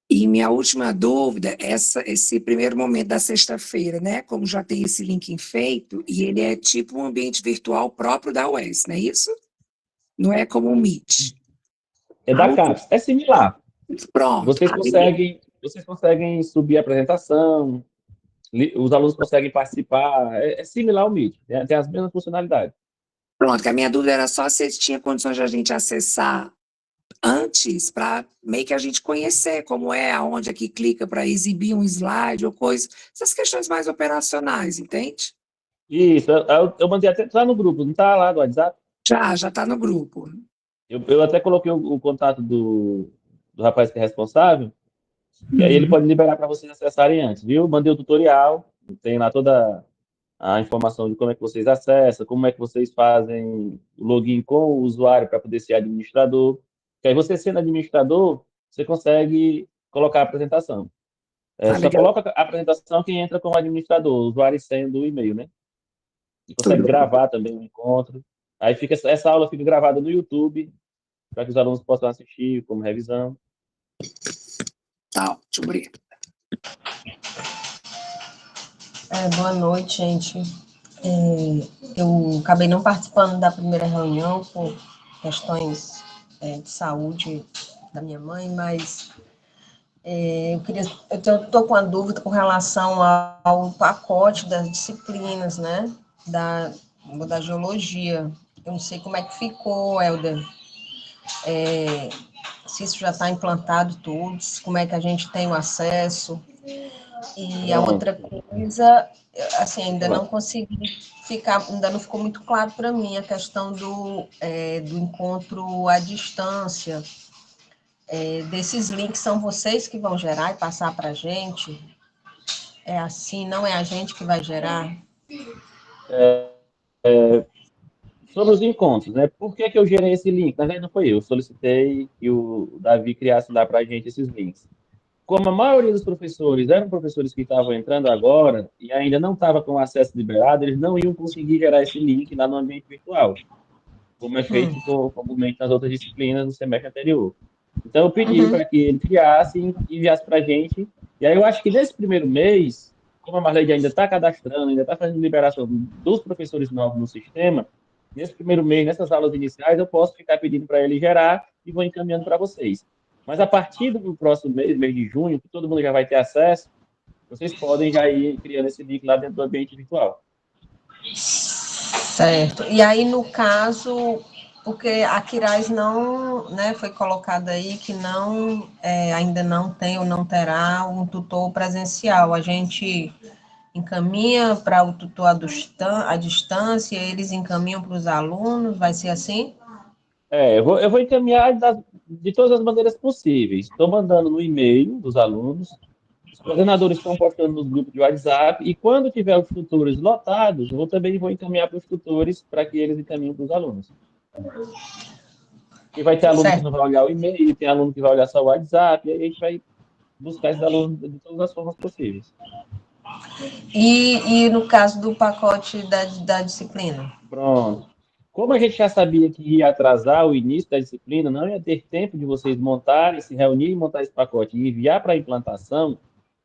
E minha última dúvida, esse primeiro momento da sexta-feira, né? Como já tem esse link feito, e ele é tipo um ambiente virtual próprio da UES, não é isso? Não é como um Meet. É da CAPES, é similar. Pronto. Vocês conseguem subir a apresentação, os alunos conseguem participar, é similar ao Meet, tem as mesmas funcionalidades. Pronto, que a minha dúvida era só se tinha condições de a gente acessar antes, para meio que a gente conhecer como é, aonde é que clica para exibir um slide ou coisa, essas questões mais operacionais, entende? Isso, eu mandei até, tá no grupo, não está lá no WhatsApp? Já está no grupo. Eu até coloquei o contato do rapaz que é responsável, e aí ele pode liberar para vocês acessarem antes, viu? Mandei o tutorial, tem lá toda a informação de como é que vocês acessam, como é que vocês fazem o login com o usuário para poder ser administrador. Que aí você sendo administrador, você consegue colocar a apresentação. Só coloca a apresentação quem entra como administrador, o usuário sendo o e-mail, né? E consegue gravar também o encontro. Aí essa aula fica gravada no YouTube, para que os alunos possam assistir como revisão. Tá, ótimo, obrigado. Boa noite, gente. Eu acabei não participando da primeira reunião por questões de saúde da minha mãe, mas eu estou com uma dúvida com relação ao pacote das disciplinas, né, da geologia. Eu não sei como é que ficou, Helder, se isso já está implantado todos, como é que a gente tem o acesso. E a outra coisa, assim, ainda não consegui ainda não ficou muito claro para mim a questão do encontro à distância. Desses links são vocês que vão gerar e passar para a gente? É assim, não é a gente que vai gerar? Sobre os encontros, né? Por que eu gerei esse link? Na verdade, não foi eu solicitei que o Davi criasse lá para a gente esses links. Como a maioria dos professores eram professores que estavam entrando agora e ainda não estava com acesso liberado, eles não iam conseguir gerar esse link lá no ambiente virtual, como é feito comumente nas outras disciplinas no semestre anterior. Então, eu pedi para que ele criasse e enviasse para a gente. E aí, eu acho que nesse primeiro mês, como a Marlene ainda está cadastrando, ainda está fazendo liberação dos professores novos no sistema, nesse primeiro mês, nessas aulas iniciais, eu posso ficar pedindo para ele gerar e vou encaminhando para vocês. Mas a partir do próximo mês de junho, que todo mundo já vai ter acesso, vocês podem já ir criando esse link lá dentro do ambiente virtual. Certo. E aí, no caso, porque a Quirais não, né, foi colocado aí que não, ainda não tem ou não terá um tutor presencial. A gente encaminha para o tutor à distância, eles encaminham para os alunos, vai ser assim? Eu vou encaminhar de todas as maneiras possíveis. Estou mandando no e-mail dos alunos, os coordenadores estão postando nos grupos de WhatsApp, e quando tiver os tutores lotados, eu também vou encaminhar para os tutores para que eles encaminhem para os alunos. E vai ter aluno que não vai olhar o e-mail, tem aluno que vai olhar só o WhatsApp, e aí a gente vai buscar esses alunos de todas as formas possíveis. E no caso do pacote da disciplina? Pronto. Como a gente já sabia que ia atrasar o início da disciplina, não ia ter tempo de vocês montarem, se reunirem, montar esse pacote e enviar para a implantação,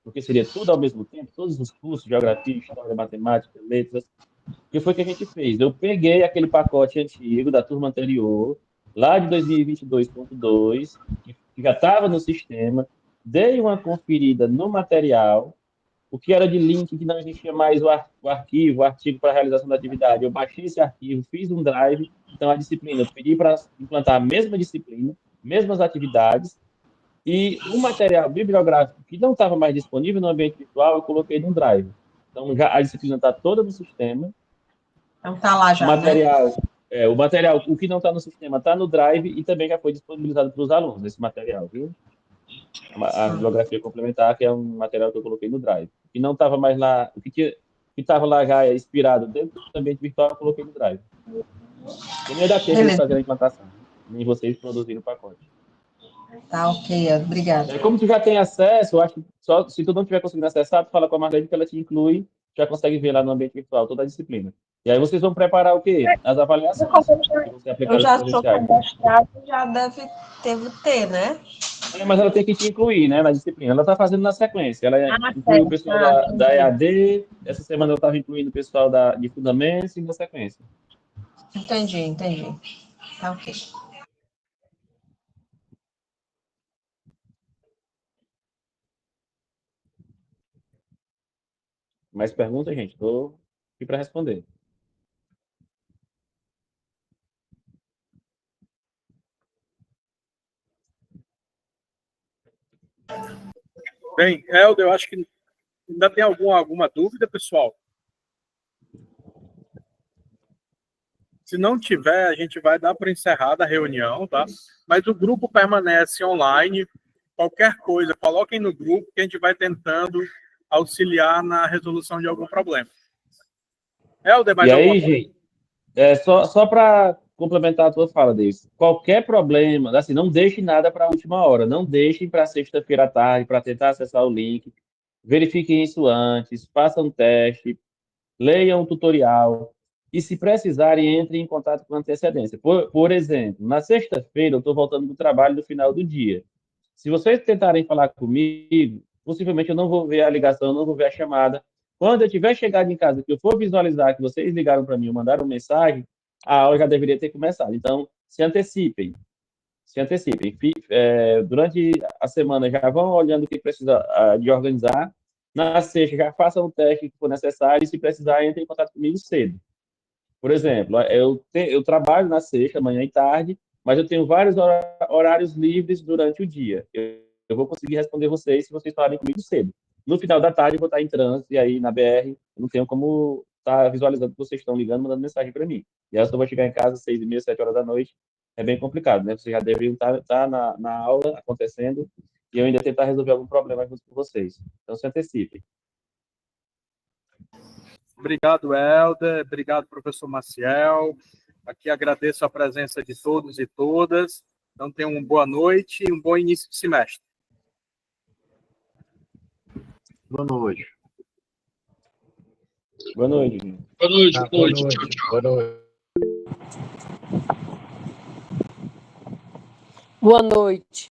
porque seria tudo ao mesmo tempo, todos os cursos, geografia, história, matemática, letras. O que foi que a gente fez? Eu peguei aquele pacote antigo da turma anterior, lá de 2022.2, que já estava no sistema, dei uma conferida no material, o que era de link que não existia mais o arquivo, o artigo para a realização da atividade. Eu baixei esse arquivo, fiz um drive, então a disciplina, eu pedi para implantar a mesma disciplina, mesmas atividades, e o material bibliográfico que não estava mais disponível no ambiente virtual, eu coloquei num drive. Então, já a disciplina está toda no sistema. Então, está lá já, o material, o que não está no sistema está no drive e também já foi disponibilizado para os alunos, esse material, viu? A bibliografia complementar, que é um material que eu coloquei no drive. O que não estava mais lá, o que estava lá já expirado dentro do ambiente virtual, eu coloquei no drive. Eu não ia dar tempo de fazer a implantação, nem vocês produzirem o pacote. Tá, ok, obrigada. Como tu já tem acesso, eu acho que só se tu não tiver conseguindo acessar, tu fala com a Marlene que ela te inclui já consegue ver lá no ambiente virtual toda a disciplina. E aí vocês vão preparar o quê? As avaliações. Eu já sou cadastrada, já deve ter, né? Mas ela tem que te incluir, né, na disciplina. Ela está fazendo na sequência. Ela inclui o pessoal da EAD, essa semana eu estava incluindo o pessoal de Fundamentos e na sequência. Entendi. Tá ok. Mais perguntas, gente? Estou aqui para responder. Bem, Helder, eu acho que ainda tem alguma dúvida, pessoal? Se não tiver, a gente vai dar por encerrada a reunião, tá? Mas o grupo permanece online. Qualquer coisa, coloquem no grupo que a gente vai tentando auxiliar na resolução de algum problema. Helder, mais alguma coisa? Gente, só para complementar a tua fala, Davis, qualquer problema, assim, não deixe nada para a última hora, não deixem para sexta-feira à tarde para tentar acessar o link, verifiquem isso antes, façam um teste, leiam o tutorial e, se precisarem, entrem em contato com antecedência. Por exemplo, na sexta-feira eu estou voltando do trabalho no final do dia. Se vocês tentarem falar comigo, possivelmente eu não vou ver a ligação, não vou ver a chamada. Quando eu tiver chegado em casa, que eu for visualizar que vocês ligaram para mim ou mandaram mensagem, a aula já deveria ter começado. Então, se antecipem. Durante a semana já vão olhando o que precisa de organizar. Na sexta já façam o teste que for necessário e, se precisar, entrem em contato comigo cedo. Por exemplo, eu trabalho na sexta, manhã e tarde, mas eu tenho vários horários livres durante o dia. Eu vou conseguir responder vocês se vocês falarem comigo cedo. No final da tarde, eu vou estar em trânsito, e aí na BR, eu não tenho como estar visualizando que vocês estão ligando, mandando mensagem para mim. E aí eu só vou chegar em casa às 6h30, 7 horas da noite. É bem complicado, né? Vocês já deveriam estar na aula acontecendo e eu ainda tentar resolver algum problema junto com vocês. Então, se antecipem. Obrigado, Helder. Obrigado, professor Maciel. Aqui agradeço a presença de todos e todas. Então, tenham uma boa noite e um bom início de semestre. Boa noite. Boa noite. Boa noite. Boa noite. Tchau, tchau. Boa noite. Boa noite.